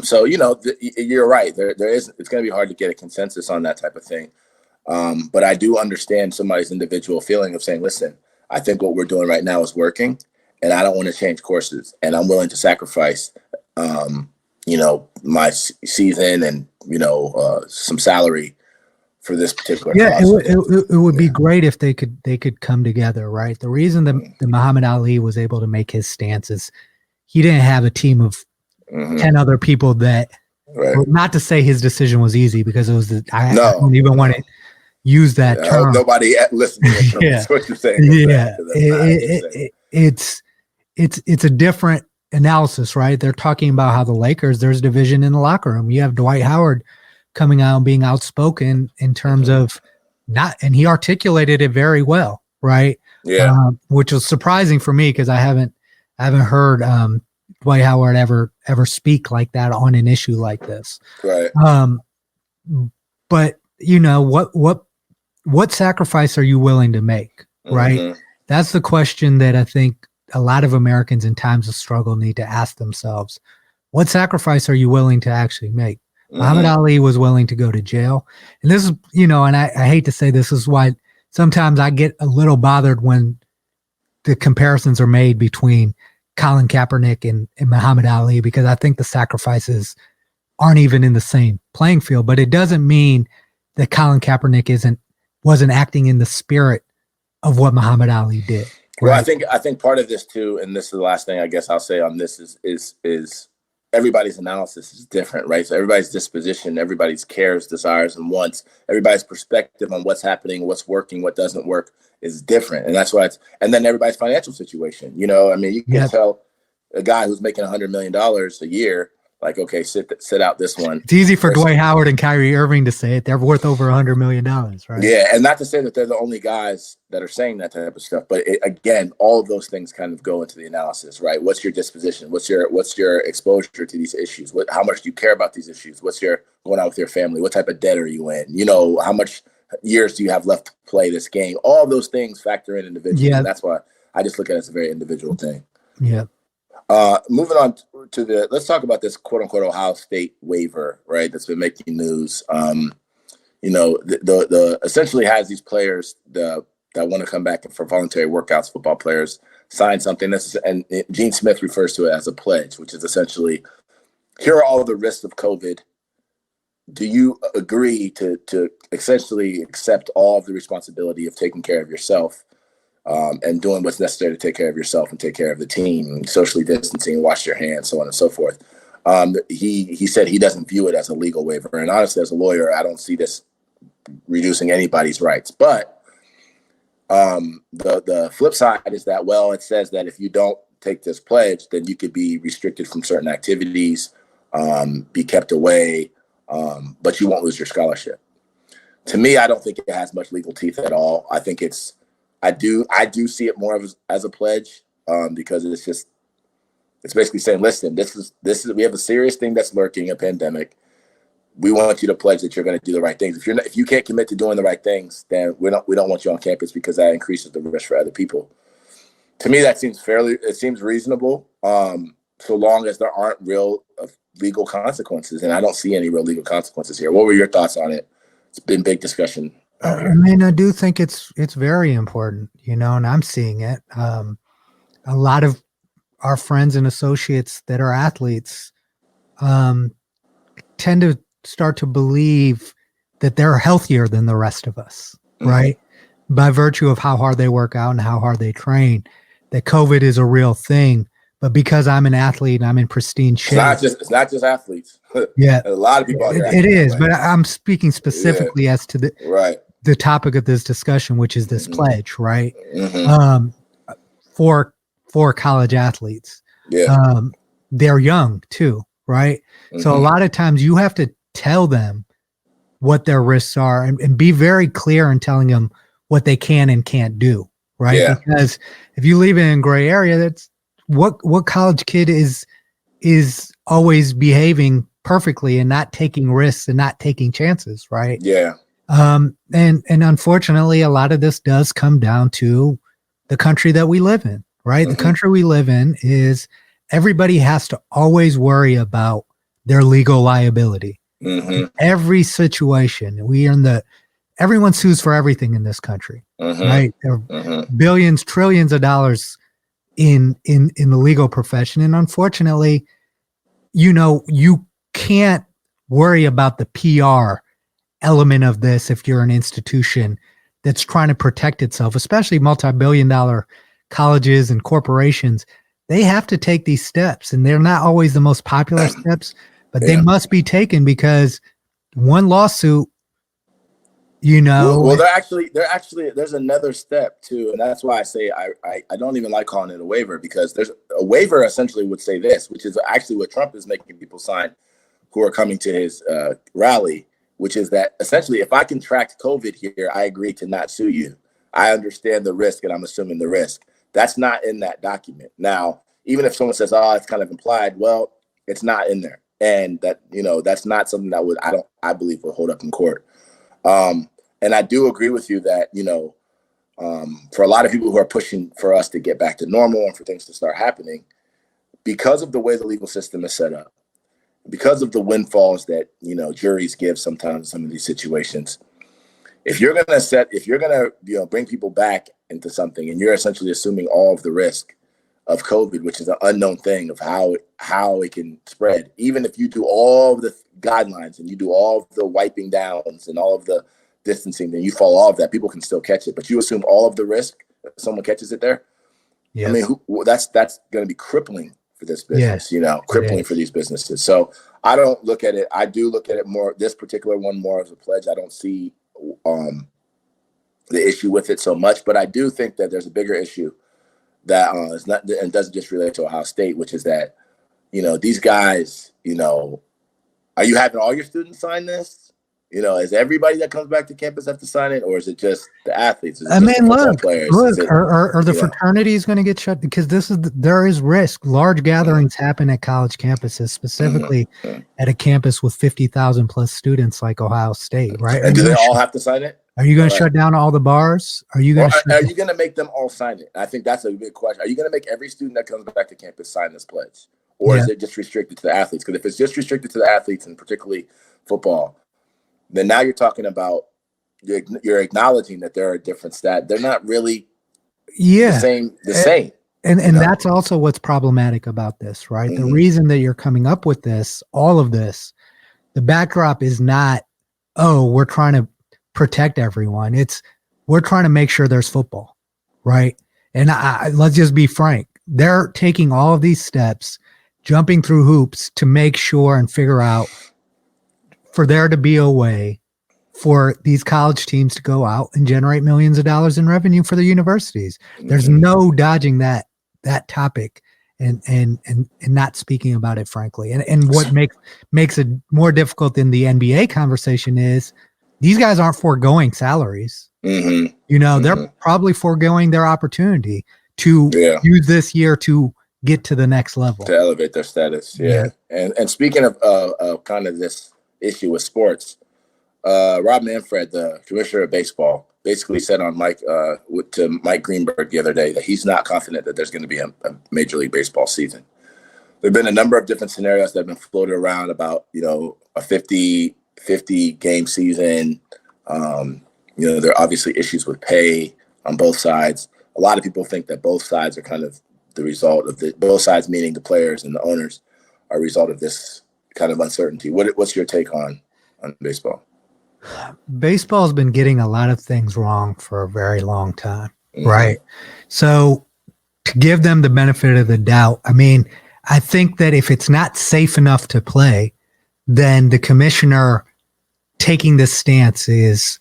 Speaker 1: so you're right. It's going to be hard to get a consensus on that type of thing. But I do understand somebody's individual feeling of saying, listen, I think what we're doing right now is working, and I don't want to change courses, and I'm willing to sacrifice, my season and some salary for this particular.
Speaker 2: Yeah, it would be great if they could come together, right? The reason that Muhammad Ali was able to make his stance is he didn't have a team of 10 other people that. Right. Not to say his decision was easy, because it was. I don't even want to use that term.
Speaker 1: I hope nobody listening. That's what you're saying.
Speaker 2: Yeah, it's a different analysis, right? They're talking about how the Lakers, there's division in the locker room. You have Dwight Howard coming out and being outspoken in terms of and he articulated it very well, right?
Speaker 1: Yeah,
Speaker 2: which was surprising for me, because I haven't heard Dwight Howard ever speak like that on an issue like this.
Speaker 1: Right.
Speaker 2: But what sacrifice are you willing to make? Right. Mm-hmm. That's the question that I think a lot of Americans in times of struggle need to ask themselves. What sacrifice are you willing to actually make? Mm-hmm. Muhammad Ali was willing to go to jail. And this is, and I hate to say this is why sometimes I get a little bothered when the comparisons are made between Colin Kaepernick and Muhammad Ali, because I think the sacrifices aren't even in the same playing field. But it doesn't mean that Colin Kaepernick wasn't acting in the spirit of what Muhammad Ali did.
Speaker 1: Well,
Speaker 2: Right?
Speaker 1: I think part of this too, and this is the last thing I guess I'll say on this is everybody's analysis is different, right? So everybody's disposition, everybody's cares, desires, and wants, everybody's perspective on what's happening, what's working, what doesn't work is different, and that's why and then everybody's financial situation. You know, I mean, you can tell a guy who's making $100 million a year, like, okay, sit out this one.
Speaker 2: It's easy for Dwight Howard and Kyrie Irving to say it. They're worth over $100 million, right?
Speaker 1: Yeah, and not to say that they're the only guys that are saying that type of stuff, but again, all of those things kind of go into the analysis, right? What's your disposition? What's your exposure to these issues? How much do you care about these issues? What's going on with your family? What type of debt are you in? You know, how much years do you have left to play this game? All of those things factor in individually, and that's why I just look at it as a very individual thing.
Speaker 2: Yeah.
Speaker 1: Moving on to let's talk about this quote unquote Ohio State waiver, right? That's been making news. You know, the essentially has these players that want to come back for voluntary workouts, football players sign something. And Gene Smith refers to it as a pledge, which is essentially, here are all the risks of COVID. Do you agree to essentially accept all of the responsibility of taking care of yourself? And doing what's necessary to take care of yourself and take care of the team, socially distancing, wash your hands, so on and so forth. He said he doesn't view it as a legal waiver. And honestly, as a lawyer, I don't see this reducing anybody's rights. But the flip side is that, well, it says that if you don't take this pledge, then you could be restricted from certain activities, be kept away, but you won't lose your scholarship. To me, I don't think it has much legal teeth at all. I think I do see it more as a pledge, because it's basically saying, listen, this is we have a serious thing that's lurking, a pandemic. We want you to pledge that you're going to do the right things. If you can't commit to doing the right things, then we don't want you on campus, because that increases the risk for other people. To me, it seems reasonable, so long as there aren't real legal consequences, and I don't see any real legal consequences here. What were your thoughts on it? It's been big discussion.
Speaker 2: I mean, I do think it's very important, you know, and I'm seeing it. A lot of our friends and associates that are athletes tend to start to believe that they're healthier than the rest of us, right? By virtue of how hard they work out and how hard they train, that COVID is a real thing. But because I'm an athlete and I'm in pristine shape.
Speaker 1: It's not just athletes.
Speaker 2: Yeah.
Speaker 1: A lot of people out here.
Speaker 2: It is, but I'm speaking specifically as to the topic of this discussion, which is this pledge, right? For college athletes.
Speaker 1: Yeah.
Speaker 2: They're young too, right? So a lot of times you have to tell them what their risks are and be very clear in telling them what they can and can't do, right?
Speaker 1: Yeah.
Speaker 2: Because if you leave it in gray area, that's what college kid is always behaving perfectly and not taking risks and not taking chances, right?
Speaker 1: Yeah.
Speaker 2: And unfortunately, a lot of this does come down to the country that we live in, right? The country we live in is everybody has to always worry about their legal liability. In every situation, everyone sues for everything in this country, right? There are billions, trillions of dollars in the legal profession. And unfortunately, you know, you can't worry about the PR element of this if you're an institution that's trying to protect itself, especially multi-billion-dollar colleges and corporations. They have to take these steps, and they're not always the most popular steps, but they must be taken, because one lawsuit, you know.
Speaker 1: Well, there's another step too, and that's why I say I don't even like calling it a waiver, because there's a waiver essentially would say this, which is actually what Trump is making people sign who are coming to his rally, which is that essentially, if I contract COVID here, I agree to not sue you. I understand the risk, and I'm assuming the risk. That's not in that document. Now, even if someone says, "Oh, it's kind of implied," well, it's not in there, and that, you know, that's not something that I believe will hold up in court. And I do agree with you that, you know, for a lot of people who are pushing for us to get back to normal and for things to start happening, because of the way the legal system is set up, because of the windfalls that, you know, juries give sometimes in some of these situations, if you're gonna you know, bring people back into something, and you're essentially assuming all of the risk of COVID, which is an unknown thing of how it can spread. Even if you do all of the guidelines and you do all of the wiping downs and all of the distancing, then you follow all of that, people can still catch it. But you assume all of the risk if someone catches it there.
Speaker 2: Yes.
Speaker 1: I mean, that's going to be crippling for this business,
Speaker 2: Yes,
Speaker 1: crippling for these businesses. So I don't look at it. I do look at it more, this particular one, more as a pledge. I don't see the issue with it so much, but I do think that there's a bigger issue that is not, and doesn't just relate to Ohio State, which is that, these guys, are you having all your students sign this? Is everybody that comes back to campus have to sign it, or is it just the athletes?
Speaker 2: I mean, look, are the fraternities going to get shut? Because there is risk. Large gatherings happen at college campuses, specifically at a campus with 50,000 plus students like Ohio State, right?
Speaker 1: And do they all have to sign it?
Speaker 2: Are you going to shut down all the bars? Are you going
Speaker 1: to make them all sign it? I think that's a big question. Are you going to make every student that comes back to campus sign this pledge? Or is it just restricted to the athletes? Because if it's just restricted to the athletes, and particularly football, then now you're talking about, you're acknowledging that there are different stats. They're not really the same.
Speaker 2: And that's also what's problematic about this, right? Mm-hmm. The reason that you're coming up with this, all of this, the backdrop is not, we're trying to protect everyone. We're trying to make sure there's football, right? And let's just be frank. They're taking all of these steps, jumping through hoops to make sure and figure out for there to be a way for these college teams to go out and generate millions of dollars in revenue for the universities. There's no dodging that topic and not speaking about it, frankly. And what makes it more difficult than the NBA conversation is these guys aren't foregoing salaries. Mm-hmm. They're probably foregoing their opportunity to use this year to get to the next level,
Speaker 1: to elevate their status. Yeah. And speaking of kind of this issue with sports, Rob Manfred, the commissioner of baseball, basically said on to Mike Greenberg the other day that he's not confident that there's going to be a Major League Baseball season. There have been a number of different scenarios that have been floated around about, a 50 game season. There are obviously issues with pay on both sides. A lot of people think that both sides are kind of the result of both sides, meaning the players and the owners, are a result of this kind of uncertainty. What's your take on baseball?
Speaker 2: Baseball's been getting a lot of things wrong for a very long time, right? So to give them the benefit of the doubt, I mean, I think that if it's not safe enough to play, then the commissioner taking this stance is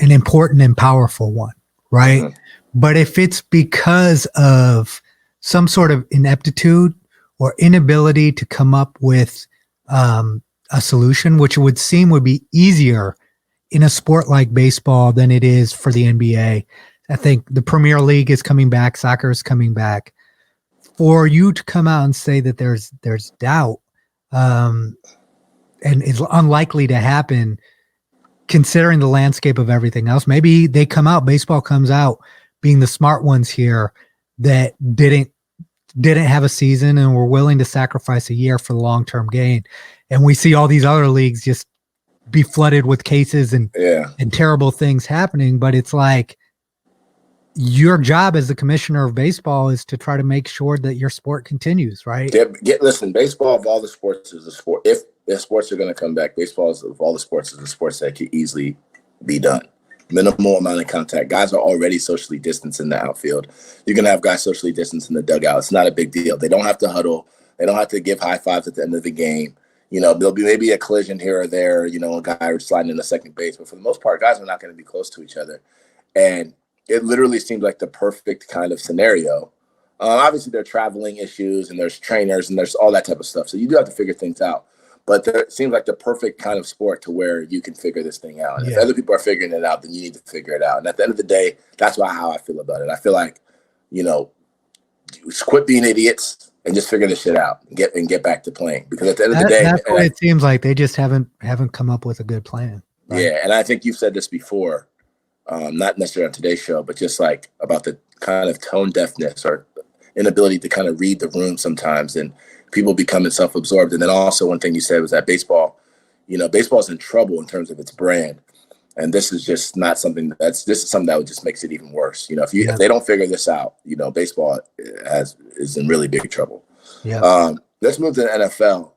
Speaker 2: an important and powerful one, right? Mm-hmm. But if it's because of some sort of ineptitude or inability to come up with a solution, which would seem would be easier in a sport like baseball than it is for the NBA. I think the Premier League is coming back, soccer is coming back. For you to come out and say that there's doubt and it's unlikely to happen, considering the landscape of everything else, maybe they come out, baseball comes out being the smart ones here that didn't have a season and were willing to sacrifice a year for the long-term gain. And we see all these other leagues just be flooded with cases and terrible things happening. But it's like your job as the commissioner of baseball is to try to make sure that your sport continues, right?
Speaker 1: Listen, baseball of all the sports is a sport. If the sports are going to come back, baseball of all the sports is a sports that can easily be done. Minimal amount of contact. Guys are already socially distanced in the outfield. You're going to have guys socially distanced in the dugout. It's not a big deal. They don't have to huddle. They don't have to give high fives at the end of the game. There'll be maybe a collision here or there, a guy sliding into second base. But for the most part, guys are not going to be close to each other. And it literally seems like the perfect kind of scenario. Obviously, there are traveling issues and there's trainers and there's all that type of stuff. So you do have to figure things out. But it seems like the perfect kind of sport to where you can figure this thing out. And if other people are figuring it out, then you need to figure it out. And at the end of the day, that's how I feel about it. I feel like, quit being idiots and just figure this shit out and get back to playing. Because at the end of the day,
Speaker 2: that's what it seems like. They just haven't come up with a good plan.
Speaker 1: Right? Yeah, and I think you've said this before, not necessarily on today's show, but just like about the kind of tone deafness or inability to kind of read the room sometimes, and people becoming self-absorbed. And then also one thing you said was that baseball, baseball's in trouble in terms of its brand. And this is just not something this is something that just makes it even worse. If they don't figure this out, baseball is in really big trouble.
Speaker 2: Yeah.
Speaker 1: Let's move to the NFL.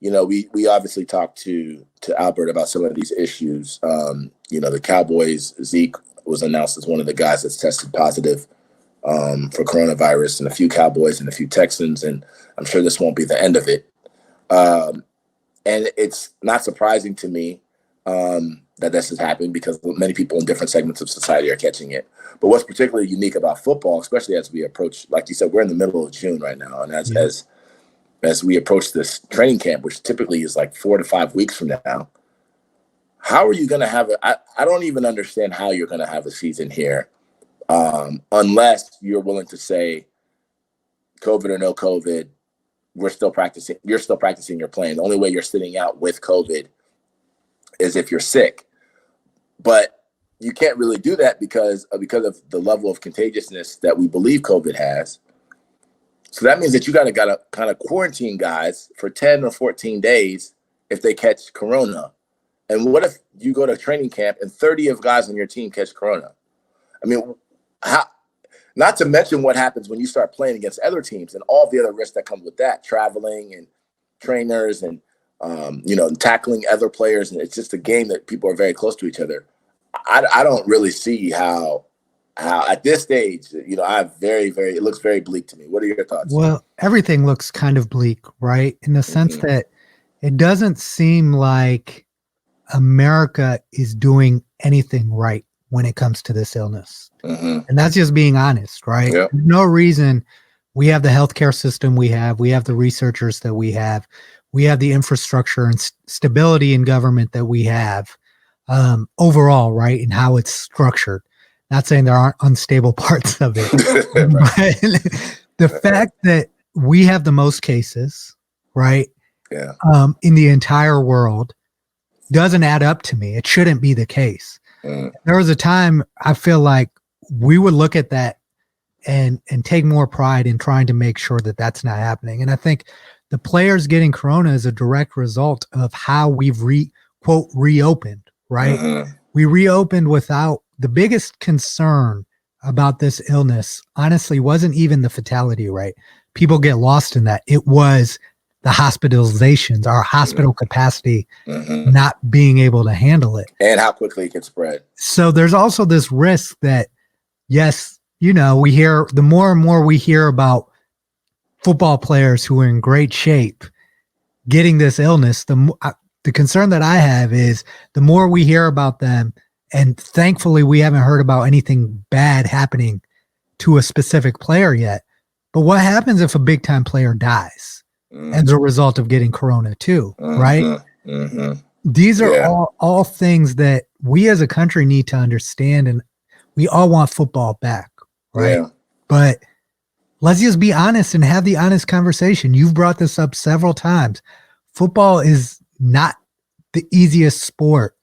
Speaker 1: We obviously talked to Albert about some of these issues. The Cowboys, Zeke was announced as one of the guys that's tested positive for coronavirus, and a few Cowboys and a few Texans, and I'm sure this won't be the end of it. And it's not surprising to me that this is happening because many people in different segments of society are catching it. But what's particularly unique about football, especially as we approach, like you said, we're in the middle of June right now, and as we approach this training camp, which typically is like 4 to 5 weeks from now, how are you going to have it? I don't even understand how you're going to have a season here unless you're willing to say COVID or no COVID, we're still practicing. You're still practicing your playing. The only way you're sitting out with COVID is if you're sick. But you can't really do that because of the level of contagiousness that we believe COVID has. So that means that you got to kind of quarantine guys for 10 or 14 days if they catch corona. And what if you go to training camp and 30 of guys on your team catch corona? I mean, not to mention what happens when you start playing against other teams and all the other risks that come with that, traveling and trainers and, tackling other players. And it's just a game that people are very close to each other. I don't really see how at this stage, it looks very bleak to me. What are your thoughts?
Speaker 2: Well, everything looks kind of bleak, right? In the sense that it doesn't seem like America is doing anything right when it comes to this illness. And that's just being honest, right?
Speaker 1: Yep.
Speaker 2: No reason. We have the healthcare system we have the researchers that we have the infrastructure and stability in government that we have overall, right? And how it's structured. Not saying there aren't unstable parts of it, but the fact that we have the most cases, right?
Speaker 1: Yeah.
Speaker 2: In the entire world doesn't add up to me. It shouldn't be the case. There was a time I feel like we would look at that and take more pride in trying to make sure that that's not happening. And I think the players getting corona is a direct result of how we've reopened, right? We reopened without the biggest concern about this illness, honestly, wasn't even the fatality rate. People get lost in that. It was the hospitalizations, our hospital capacity not being able to handle it.
Speaker 1: And how quickly it can spread.
Speaker 2: So there's also this risk that, yes, we hear, the more and more we hear about football players who are in great shape getting this illness, the concern that I have is the more we hear about them, and thankfully we haven't heard about anything bad happening to a specific player yet. But what happens if a big time player dies as a result of getting corona too, right? These are all things that we as a country need to understand, and we all want football back, right?
Speaker 1: Yeah.
Speaker 2: But let's just be honest and have the honest conversation. You've brought this up several times. Football is not the easiest sport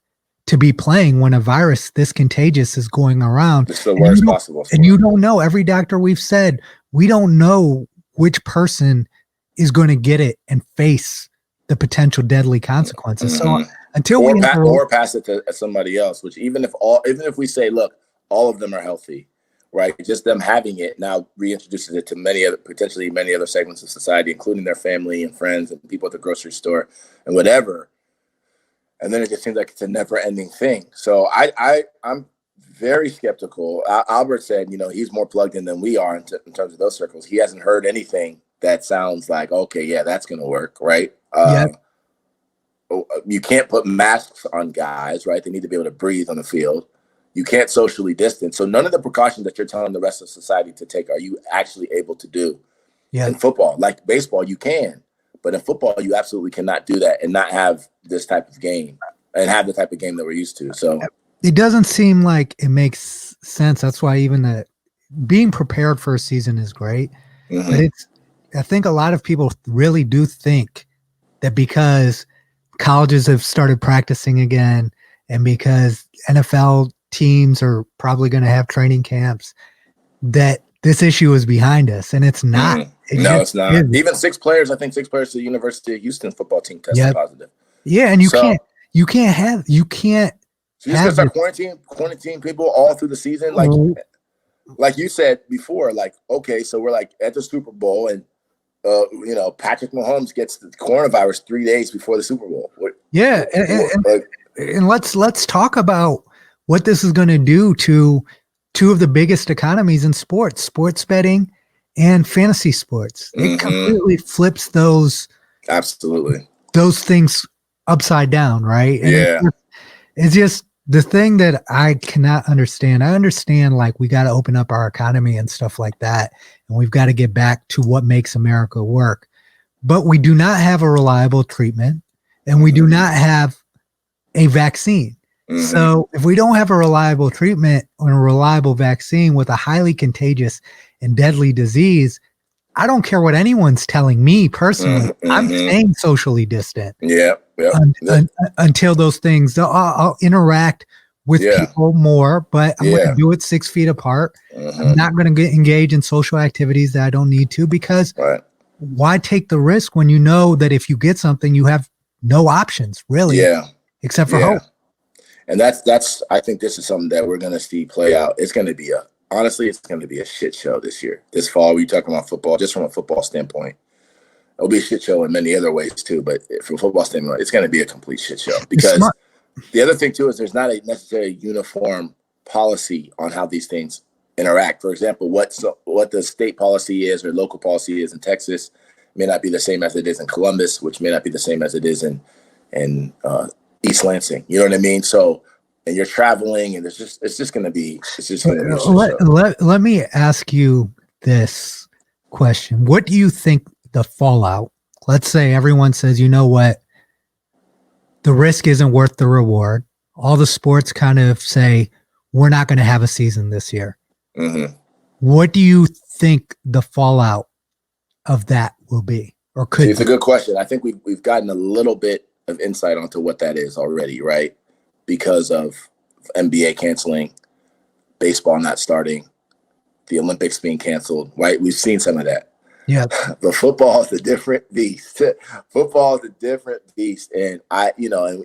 Speaker 2: to be playing when a virus this contagious is going around.
Speaker 1: It's the worst possible sport.
Speaker 2: And you don't know. Every doctor we've said, we don't know which person is going to get it and face the potential deadly consequences. So until
Speaker 1: or pass it to somebody else, which even if we say, look, all of them are healthy, right? Just them having it now reintroduces it to potentially many other segments of society, including their family and friends and people at the grocery store and whatever. And then it just seems like it's a never-ending thing. So I'm very skeptical. Albert said, he's more plugged in than we are in terms of those circles. He hasn't heard anything that sounds like, okay, yeah, that's going to work, right? You can't put masks on guys, right? They need to be able to breathe on the field. You can't socially distance. So none of the precautions that you're telling the rest of society to take are you actually able to do in football. Like baseball, you can. But in football, you absolutely cannot do that and not have this type of game and have the type of game that we're used to. So
Speaker 2: it doesn't seem like it makes sense. That's why even being prepared for a season is great. But I think a lot of people really do think that because colleges have started practicing again and because NFL teams are probably going to have training camps, that this issue is behind us, and it's not.
Speaker 1: It's not. Even 6 players, I think 6 players to the University of Houston football team tested positive.
Speaker 2: Yeah, and you can't
Speaker 1: So you're just gonna start quarantine people all through the season, like you said before. Like, okay, so we're like at the Super Bowl, and Patrick Mahomes gets the coronavirus 3 days before the Super Bowl.
Speaker 2: And let's talk about what this is going to do to two of the biggest economies in sports betting and fantasy sports. It completely flips those things upside down, right? And it's just the thing that I cannot understand. I understand, like, we got to open up our economy and stuff like that, and we've got to get back to what makes America work. But we do not have a reliable treatment, and we do not have a vaccine. So if we don't have a reliable treatment or a reliable vaccine with a highly contagious and deadly disease, I don't care what anyone's telling me personally. I'm staying socially distant. Until those things, I'll interact with people more, but I'm going to do it 6 feet apart. I'm not going to engage in social activities that I don't need to, because why take the risk when you know that if you get something, you have no options really, except for hope.
Speaker 1: And that's I think this is something that we're going to see play out. It's going to be honestly, it's going to be a shit show this year. This fall, we're talking about football, just from a football standpoint. It'll be a shit show in many other ways too, but from a football standpoint, it's going to be a complete shit show. Because the other thing too is there's not a necessarily uniform policy on how these things interact. For example, what the state policy is or local policy is in Texas may not be the same as it is in Columbus, which may not be the same as it is in East Lansing. You know what I mean? So, and you're traveling, and it's just going to be a shit show.
Speaker 2: Let me ask you this question. What do you think the fallout? Let's say everyone says, you know what, the risk isn't worth the reward. All the sports kind of say, we're not going to have a season this year. What do you think the fallout of that will be, or could
Speaker 1: It's a good question. I think we've gotten a little bit of insight onto what that is already, right? Because of NBA canceling, baseball not starting, the Olympics being canceled, right? We've seen some of that.
Speaker 2: Yeah.
Speaker 1: But football is a different beast. Football is a different beast. And and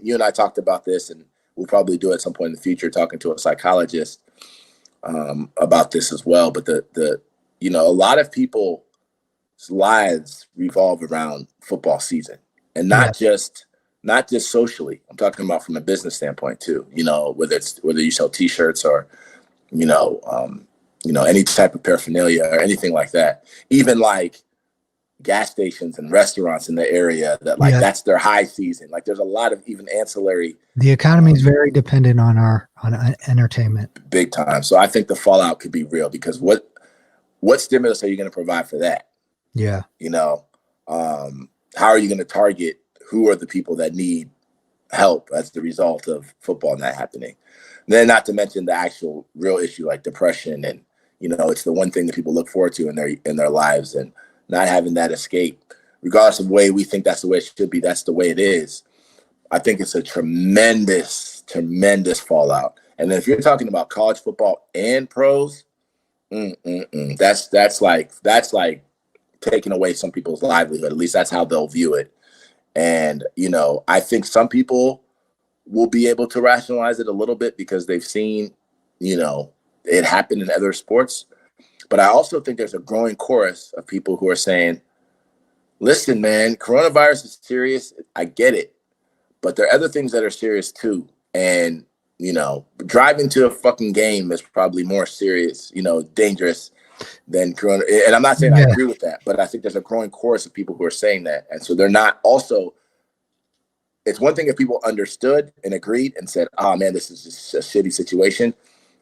Speaker 1: you and I talked about this, and we'll probably do it at some point in the future, talking to a psychologist about this as well. But a lot of people's lives revolve around football season, and not just socially. I'm talking about from a business standpoint too. Whether you sell T-shirts or any type of paraphernalia or anything like that. Even like gas stations and restaurants in the area that's their high season. Like there's a lot of even ancillary.
Speaker 2: The economy is very dependent on entertainment.
Speaker 1: Big time. So I think the fallout could be real, because what stimulus are you going to provide for that?
Speaker 2: Yeah.
Speaker 1: How are you going to target who are the people that need help as the result of football not happening? And then not to mention the actual real issue like depression, and it's the one thing that people look forward to in their lives, and not having that escape, regardless of the way we think that's the way it should be, that's the way it is. I think it's a tremendous, tremendous fallout. And then if you're talking about college football and pros, that's like taking away some people's livelihood. At least that's how they'll view it. And, I think some people will be able to rationalize it a little bit because they've seen, it happen in other sports. But I also think there's a growing chorus of people who are saying, listen, man, coronavirus is serious. I get it. But there are other things that are serious too. And, driving to a fucking game is probably more serious, dangerous than corona. And I'm not saying I agree with that, but I think there's a growing chorus of people who are saying that. And so they're not also, it's one thing if people understood and agreed and said, oh man, this is just a shitty situation,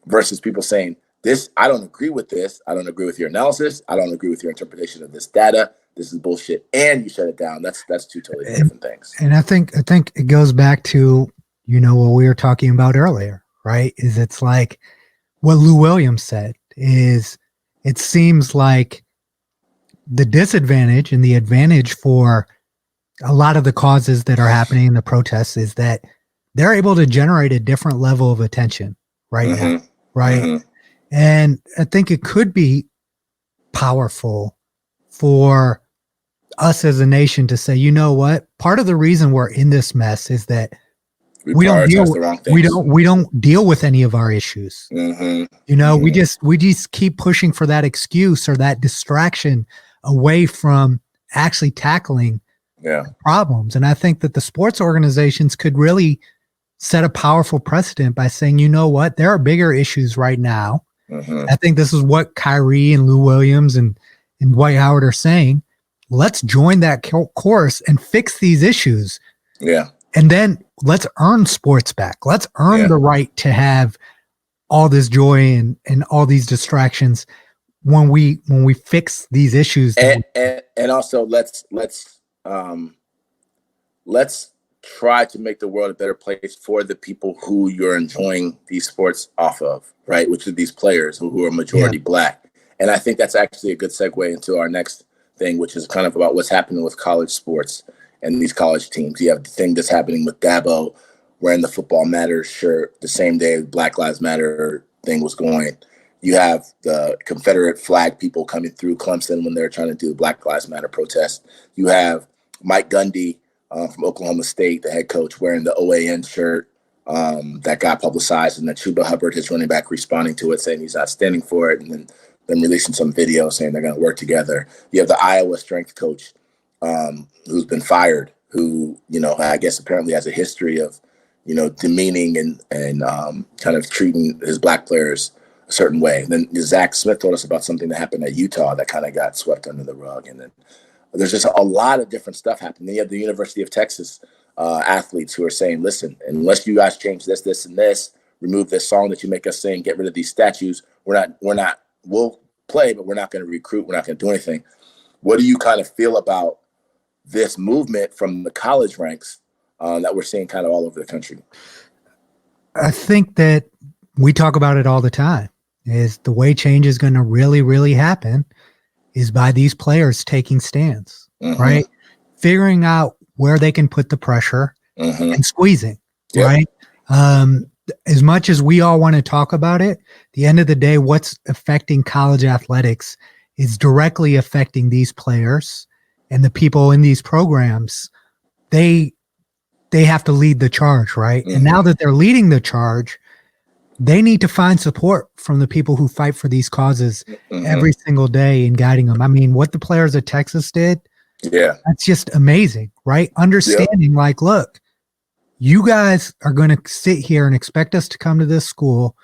Speaker 1: versus people saying, I don't agree with this. I don't agree with your analysis. I don't agree with your interpretation of this data. This is bullshit. And you shut it down. That's two totally different things.
Speaker 2: And I think it goes back to, what we were talking about earlier, right? Is it's like what Lou Williams said is, it seems like the disadvantage and the advantage for a lot of the causes that are happening in the protests is that they're able to generate a different level of attention right now, right? And I think it could be powerful for us as a nation to say, you know what? Part of the reason we're in this mess is that we don't
Speaker 1: prioritize the wrong things.
Speaker 2: we don't deal with any of our issues. We just keep pushing for that excuse or that distraction away from actually tackling problems. And I think that the sports organizations could really set a powerful precedent by saying, you know what, there are bigger issues right now. I think this is what Kyrie and Lou Williams and Dwight Howard are saying. Let's join that course and fix these issues.
Speaker 1: Yeah.
Speaker 2: And then let's earn sports back. Let's earn the right to have all this joy and all these distractions when we fix these issues.
Speaker 1: And also let's try to make the world a better place for the people who you're enjoying these sports off of, right? Which are these players who are majority Black. And I think that's actually a good segue into our next thing, which is kind of about what's happening with college sports and these college teams. You have the thing that's happening with Dabo wearing the Football Matters shirt the same day Black Lives Matter thing was going. You have the Confederate flag people coming through Clemson when they're trying to do the Black Lives Matter protest. You have Mike Gundy from Oklahoma State, the head coach, wearing the OAN shirt that got publicized, and then Chuba Hubbard, his running back, responding to it, saying he's not standing for it, and then them releasing some video saying they're going to work together. You have the Iowa strength coach who's been fired, who, I guess apparently has a history of, demeaning and kind of treating his Black players a certain way. And then Zach Smith told us about something that happened at Utah that kind of got swept under the rug. And then there's just a lot of different stuff happening. Then you have the University of Texas athletes who are saying, listen, unless you guys change this, this, and this, remove this song that you make us sing, get rid of these statues, we'll play, but we're not going to recruit. We're not going to do anything. What do you kind of feel about this movement from the college ranks that we're seeing kind of all over the country?
Speaker 2: I think that we talk about it all the time, is the way change is going to really, really happen is by these players taking stands, right? Figuring out where they can put the pressure and squeezing, right? As much as we all want to talk about it, at the end of the day, what's affecting college athletics is directly affecting these players and the people in these programs. They have to lead the charge, right? And now that they're leading the charge, they need to find support from the people who fight for these causes every single day and guiding them. I mean, what the players at Texas did, that's just amazing, right? Understanding like, look, you guys are going to sit here and expect us to come to this school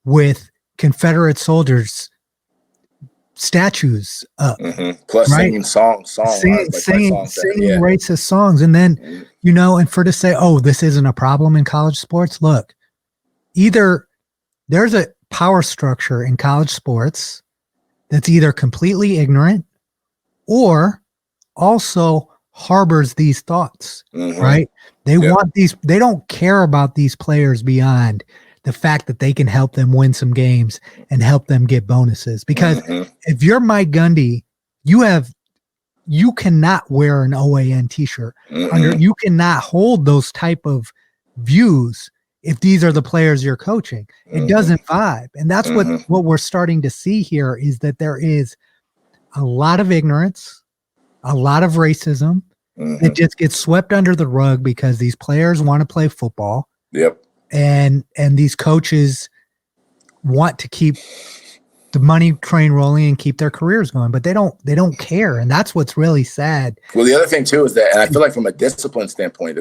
Speaker 2: with Confederate soldiers statues up,
Speaker 1: plus
Speaker 2: right?
Speaker 1: singing songs,
Speaker 2: singing racist songs, and then and for to say, oh, this isn't a problem in college sports. Look, either there's a power structure in college sports that's either completely ignorant or also harbors these thoughts, right? They want these, they don't care about these players beyond the fact that they can help them win some games and help them get bonuses. Because if you're Mike Gundy, you cannot wear an OAN t-shirt. You cannot hold those type of views if these are the players you're coaching. It doesn't vibe. And that's what we're starting to see here, is that there is a lot of ignorance, a lot of racism that just gets swept under the rug because these players want to play football. And these coaches want to keep the money train rolling and keep their careers going, but they don't care. And that's what's really sad.
Speaker 1: Well, the other thing too is that, and I feel like from a discipline standpoint,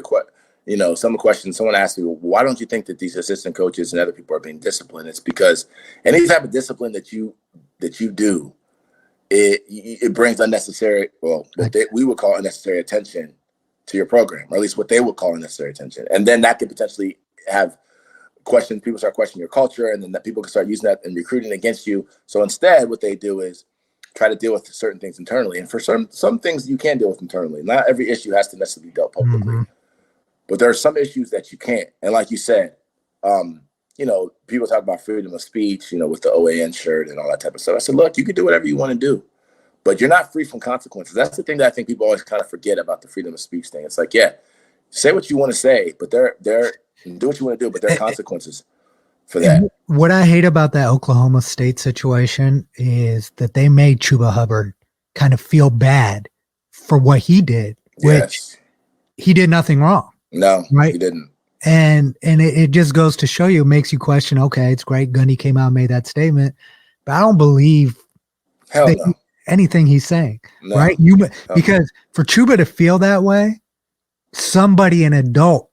Speaker 1: some questions, someone asked me, well, why don't you think that these assistant coaches and other people are being disciplined? It's because any type of discipline that you do, it brings unnecessary, we would call unnecessary attention to your program, or at least what they would call unnecessary attention. And then that could potentially have questions, people start questioning your culture, and then that people can start using that and recruiting against you. So instead, what they do is try to deal with certain things internally. And for some things you can deal with internally. Not every issue has to necessarily be dealt publicly. But there are some issues that you can't. And like you said, people talk about freedom of speech, with the OAN shirt and all that type of stuff. I said, look, you can do whatever you want to do, but you're not free from consequences. That's the thing that I think people always kind of forget about the freedom of speech thing. It's like, say what you want to say, but do what you want to do, but there are consequences for that.
Speaker 2: And what I hate about that Oklahoma State situation is that they made Chuba Hubbard kind of feel bad for what he did, which he did nothing wrong.
Speaker 1: No,
Speaker 2: right?
Speaker 1: he didn't.
Speaker 2: And it just goes to show you, it makes you question, okay, it's great Gundy came out and made that statement, but I don't believe
Speaker 1: Hell no.
Speaker 2: anything he's saying,
Speaker 1: No.
Speaker 2: right? Because for Chuba to feel that way, somebody, an adult,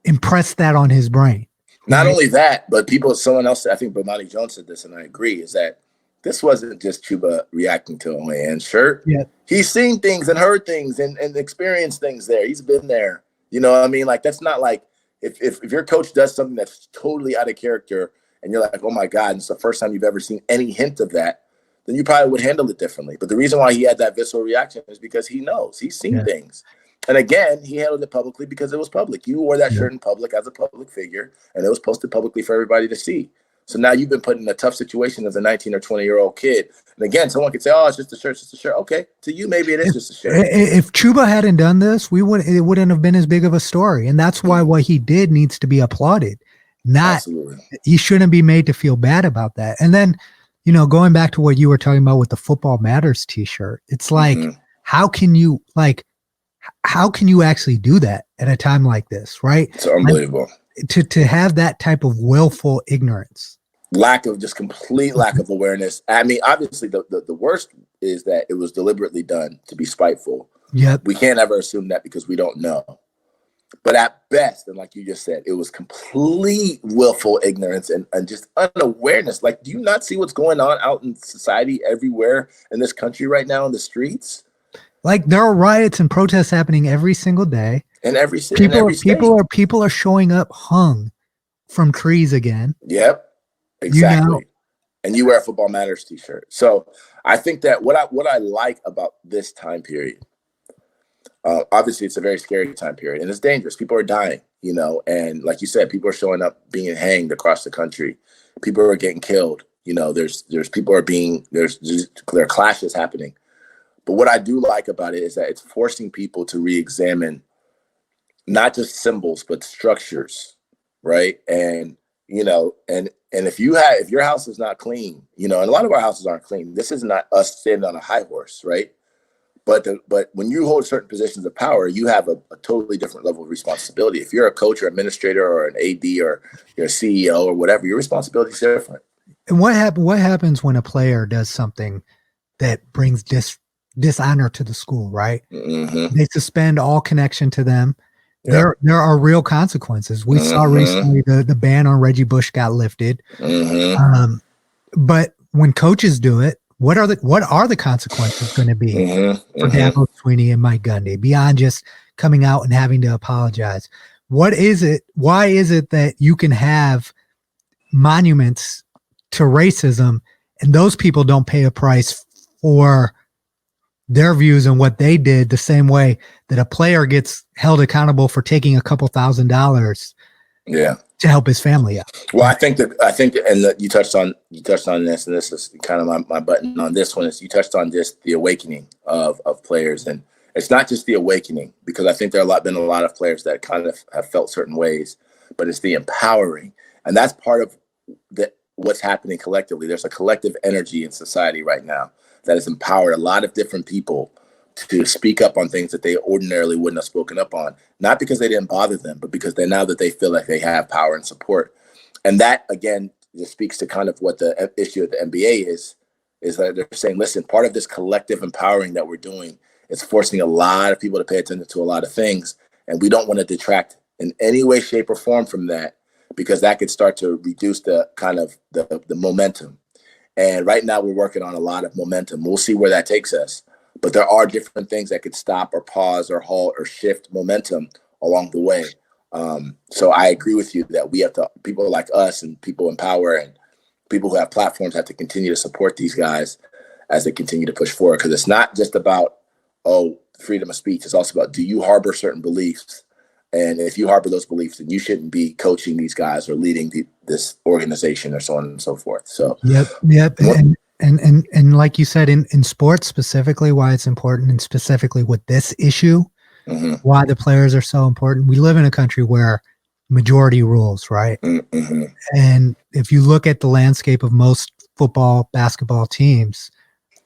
Speaker 2: impressed that on his brain.
Speaker 1: Not only that, but someone else, I think Bomani Jones said this, and I agree, is that this wasn't just Chuba reacting to a Leanne shirt.
Speaker 2: Yeah.
Speaker 1: He's seen things and heard things and experienced things there. He's been there. You know what I mean? Like, that's not like if your coach does something that's totally out of character and you're like, oh my God, and it's the first time you've ever seen any hint of that, then you probably would handle it differently. But the reason why he had that visceral reaction is because he knows. He's seen things. And again, he handled it publicly because it was public. You wore that shirt in public as a public figure, and it was posted publicly for everybody to see. So now you've been put in a tough situation as a 19 or 20-year-old kid. And again, someone could say, oh, it's just a shirt, it's just a shirt. Okay, to you, maybe it is just a shirt.
Speaker 2: If Chuba hadn't done this, it wouldn't have been as big of a story. And that's why what he did needs to be applauded.
Speaker 1: Absolutely.
Speaker 2: He shouldn't be made to feel bad about that. And then, going back to what you were talking about with the Football Matters t-shirt, it's like, how can you actually do that at a time like this, right?
Speaker 1: It's unbelievable.
Speaker 2: To have that type of willful ignorance.
Speaker 1: Complete lack of awareness. I mean, obviously, the worst is that it was deliberately done to be spiteful.
Speaker 2: Yep.
Speaker 1: We can't ever assume that because we don't know. But at best, and like you just said, it was complete willful ignorance and just unawareness. Like, do you not see what's going on out in society everywhere in this country right now in the streets?
Speaker 2: Like, there are riots and protests happening every single day.
Speaker 1: In every city,
Speaker 2: people are showing up hung from trees again.
Speaker 1: Yep, exactly. And you wear a Football Matters t-shirt. So I think that what I like about this time period, obviously it's a very scary time period and it's dangerous. People are dying, and like you said, people are showing up being hanged across the country. People are getting killed. There's there are clashes happening. But what I do like about it is that it's forcing people to re-examine not just symbols, but structures, right? And, if your house is not clean, and a lot of our houses aren't clean, this is not us standing on a high horse, right? But when you hold certain positions of power, you have a totally different level of responsibility. If you're a coach or administrator or an AD or you're a CEO or whatever, your responsibility is different.
Speaker 2: And what happens when a player does something that brings dishonor to the school, right?
Speaker 1: Mm-hmm.
Speaker 2: They suspend all connection to them. There are real consequences. We saw recently the ban on Reggie Bush got lifted.
Speaker 1: Mm-hmm.
Speaker 2: But when coaches do it, what are the consequences going to be for Dabo Swinney and Mike Gundy beyond just coming out and having to apologize? What is it? Why is it that you can have monuments to racism and those people don't pay a price for their views and what they did the same way that a player gets held accountable for taking a couple $1,000 to help his family out?
Speaker 1: Well, I think you touched on this, and this is kind of my button on this one, is you touched on just the awakening of players. And it's not just the awakening, because I think there have been a lot of players that kind of have felt certain ways, but it's the empowering. And that's part of what's happening collectively. There's a collective energy in society right now that has empowered a lot of different people to speak up on things that they ordinarily wouldn't have spoken up on, not because they didn't bother them, but because now that they feel like they have power and support. And that, again, just speaks to kind of what the issue of the NBA is that they're saying, listen, part of this collective empowering that we're doing is forcing a lot of people to pay attention to a lot of things. And we don't want to detract in any way, shape, or form from that, because that could start to reduce the kind of the momentum. And right now we're working on a lot of momentum. We'll see where that takes us. But there are different things that could stop or pause or halt or shift momentum along the way. So I agree with you that we have to, people like us and people in power and people who have platforms have to continue to support these guys as they continue to push forward. Because it's not just about, freedom of speech. It's also about, do you harbor certain beliefs? And if you harbor those beliefs, then you shouldn't be coaching these guys or leading this organization or so on and so forth. So
Speaker 2: yep. And like you said, in sports specifically, why it's important, and specifically with this issue, why the players are so important. We live in a country where majority rules, right?
Speaker 1: Mm-hmm.
Speaker 2: And if you look at the landscape of most football, basketball teams,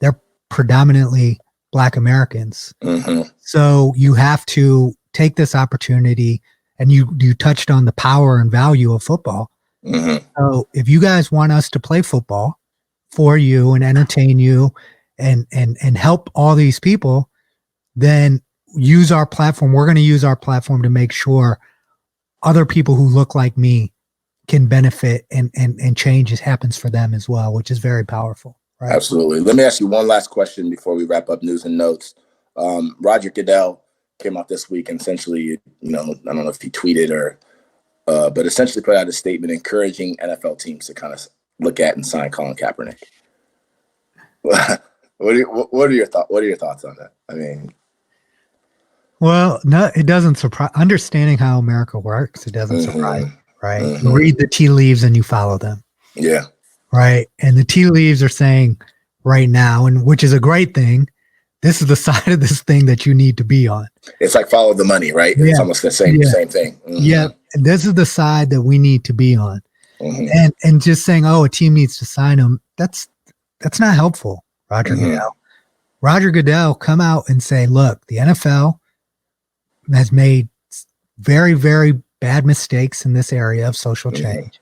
Speaker 2: they're predominantly Black Americans.
Speaker 1: Mm-hmm.
Speaker 2: So you have to take this opportunity and you touched on the power and value of football. So if you guys want us to play football for you and entertain you and help all these people, then use our platform. We're going to use our platform to make sure other people who look like me can benefit and change happens for them as well, which is very powerful. Right?
Speaker 1: Absolutely. Let me ask you one last question before we wrap up news and notes. Roger Goodell came out this week and essentially, I don't know if he tweeted or, but essentially put out a statement encouraging NFL teams to kind of look at and sign Colin Kaepernick. What are your thoughts on that? I mean,
Speaker 2: well, no, it doesn't surprise. Understanding how America works, it doesn't surprise, right? You read the tea leaves and you follow them.
Speaker 1: Yeah.
Speaker 2: Right. And the tea leaves are saying right now, and which is a great thing, this is the side of this thing that you need to be on.
Speaker 1: It's like follow the money, right?
Speaker 2: Yeah.
Speaker 1: It's almost the same thing.
Speaker 2: Yeah. And this is the side that we need to be on. And just saying, oh, a team needs to sign him. That's not helpful, Roger Goodell. Roger Goodell come out and say, look, the NFL has made very, very bad mistakes in this area of social change.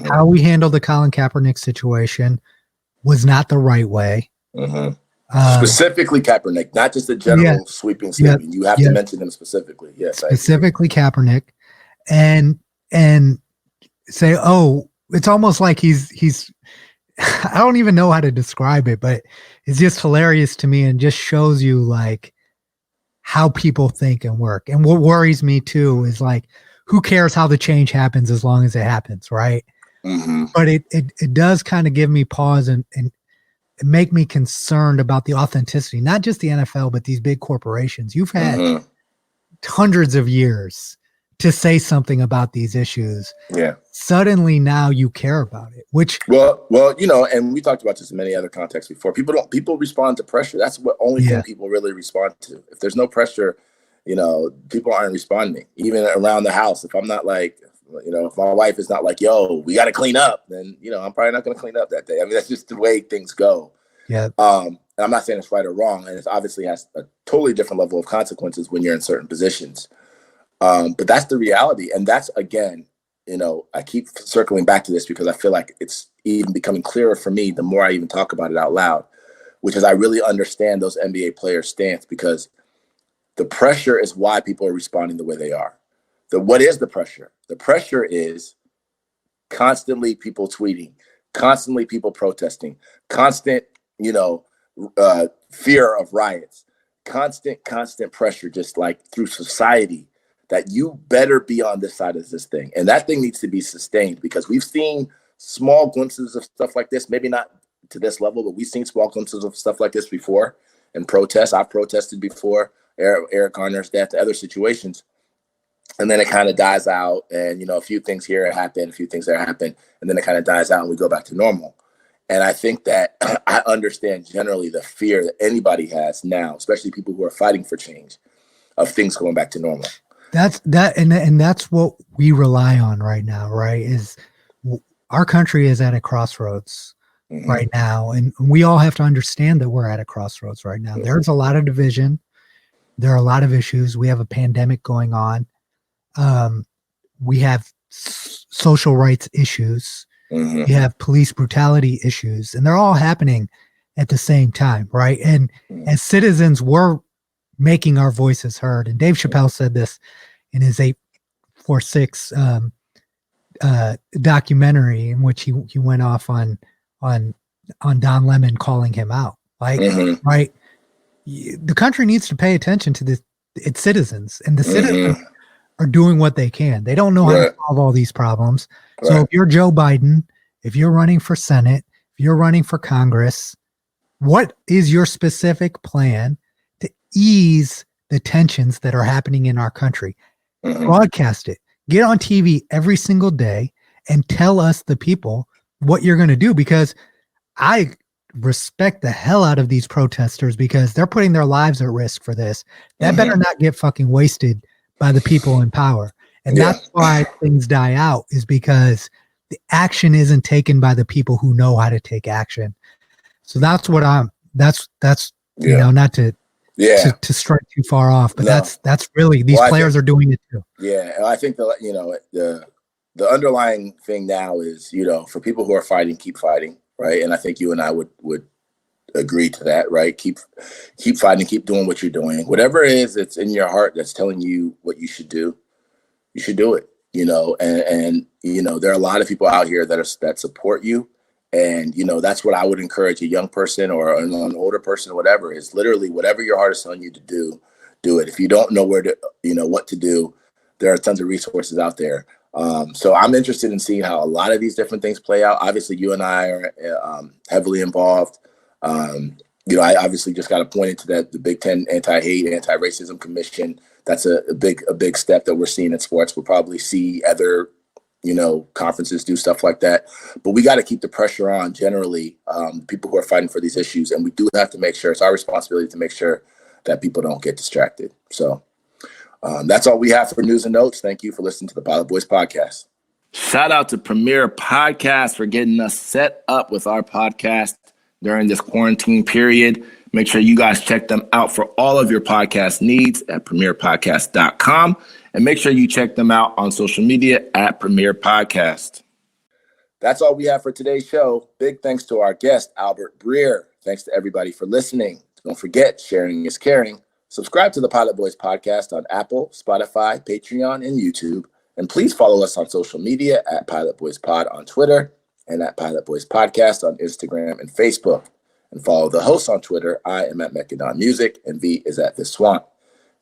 Speaker 2: How we handled the Colin Kaepernick situation was not the right way.
Speaker 1: Specifically Kaepernick, not just a general sweeping statement. You have to mention him specifically. Yes,
Speaker 2: specifically Kaepernick, and say, oh, it's almost like he's. I don't even know how to describe it, but it's just hilarious to me and just shows you like how people think and work. And what worries me too is like, who cares how the change happens as long as it happens, right? But it does kind of give me pause and make me concerned about the authenticity, not just the NFL, but these big corporations. You've had hundreds of years to say something about these issues.
Speaker 1: Yeah.
Speaker 2: Suddenly now you care about it, which
Speaker 1: well, and we talked about this in many other contexts before. People respond to pressure. That's what only thing people really respond to. If there's no pressure, people aren't responding. Even around the house, if I'm not like, if my wife is not like, yo, we got to clean up, then, I'm probably not going to clean up that day. I mean, that's just the way things go.
Speaker 2: Yeah.
Speaker 1: And I'm not saying it's right or wrong. And it obviously has a totally different level of consequences when you're in certain positions. But that's the reality. And that's, again, I keep circling back to this because I feel like it's even becoming clearer for me the more I even talk about it out loud, which is I really understand those NBA players' stance because the pressure is why people are responding the way they are. What is the pressure? The pressure is constantly people tweeting, constantly people protesting, constant, fear of riots, constant pressure, just like through society that you better be on this side of this thing. And that thing needs to be sustained because we've seen small glimpses of stuff like this, maybe not to this level, but we've seen small glimpses of stuff like this before in protests. I've protested before, Eric Garner's death, other situations. And then it kind of dies out and, a few things here happen, a few things there happen, and then it kind of dies out and we go back to normal. And I think that I understand generally the fear that anybody has now, especially people who are fighting for change, of things going back to normal.
Speaker 2: And that's what we rely on right now, right? Is our country is at a crossroads right now. And we all have to understand that we're at a crossroads right now. There's a lot of division. There are a lot of issues. We have a pandemic going on. We have social rights issues. We have police brutality issues, and they're all happening at the same time, right? And as citizens, we're making our voices heard. And Dave Chappelle said this in his 846 documentary, in which he went off on Don Lemon calling him out. Like, right? The country needs to pay attention to its citizens, and the citizens are doing what they can. They don't know how to solve all these problems. So if you're Joe Biden, if you're running for Senate, if you're running for Congress, what is your specific plan to ease the tensions that are happening in our country? Broadcast it. Get on TV every single day and tell us, the people, what you're going to do, because I respect the hell out of these protesters because they're putting their lives at risk for this. That better not get fucking wasted by the people in power. And that's why things die out, is because the action isn't taken by the people who know how to take action. So that's what that's not to
Speaker 1: Yeah.
Speaker 2: to strike too far off. But
Speaker 1: No.
Speaker 2: that's really, these players are doing it too.
Speaker 1: Yeah. And I think the underlying thing now is, for people who are fighting, keep fighting. Right. And I think you and I would agree to that, right? Keep fighting, keep doing what you're doing. Whatever it is that's in your heart that's telling you what you should do it, and there are a lot of people out here that support you. And, that's what I would encourage a young person or an older person or whatever, is literally whatever your heart is telling you to do it. If you don't know where to, what to do, there are tons of resources out there. So I'm interested in seeing how a lot of these different things play out. Obviously, you and I are heavily involved. I obviously just got appointed to the Big Ten Anti-Hate, Anti-Racism Commission. That's a big step that we're seeing in sports. We'll probably see other conferences do stuff like that, but we got to keep the pressure on generally, people who are fighting for these issues. And we do have to make sure, it's our responsibility to make sure that people don't get distracted. So that's all we have for news and notes. Thank you for listening to the Pilot Boys podcast. Shout out to Premier Podcast for getting us set up with our podcast during this quarantine period. Make sure you guys check them out for all of your podcast needs at premierpodcast.com. And make sure you check them out on social media at Premier Podcast. That's all we have for today's show. Big thanks to our guest, Albert Breer. Thanks to everybody for listening. Don't forget, sharing is caring. Subscribe to the Pilot Boys podcast on Apple, Spotify, Patreon, and YouTube. And please follow us on social media at Pilot Boys Pod on Twitter and at Pilot Boys Podcast on Instagram and Facebook. And follow the host on Twitter. I am at Mechadon Music, and V is at The Swamp.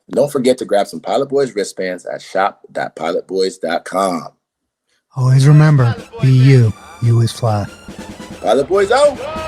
Speaker 1: And don't forget to grab some Pilot Boys wristbands at shop.pilotboys.com.
Speaker 2: Always remember, be you. You is fly.
Speaker 1: Pilot Boys out.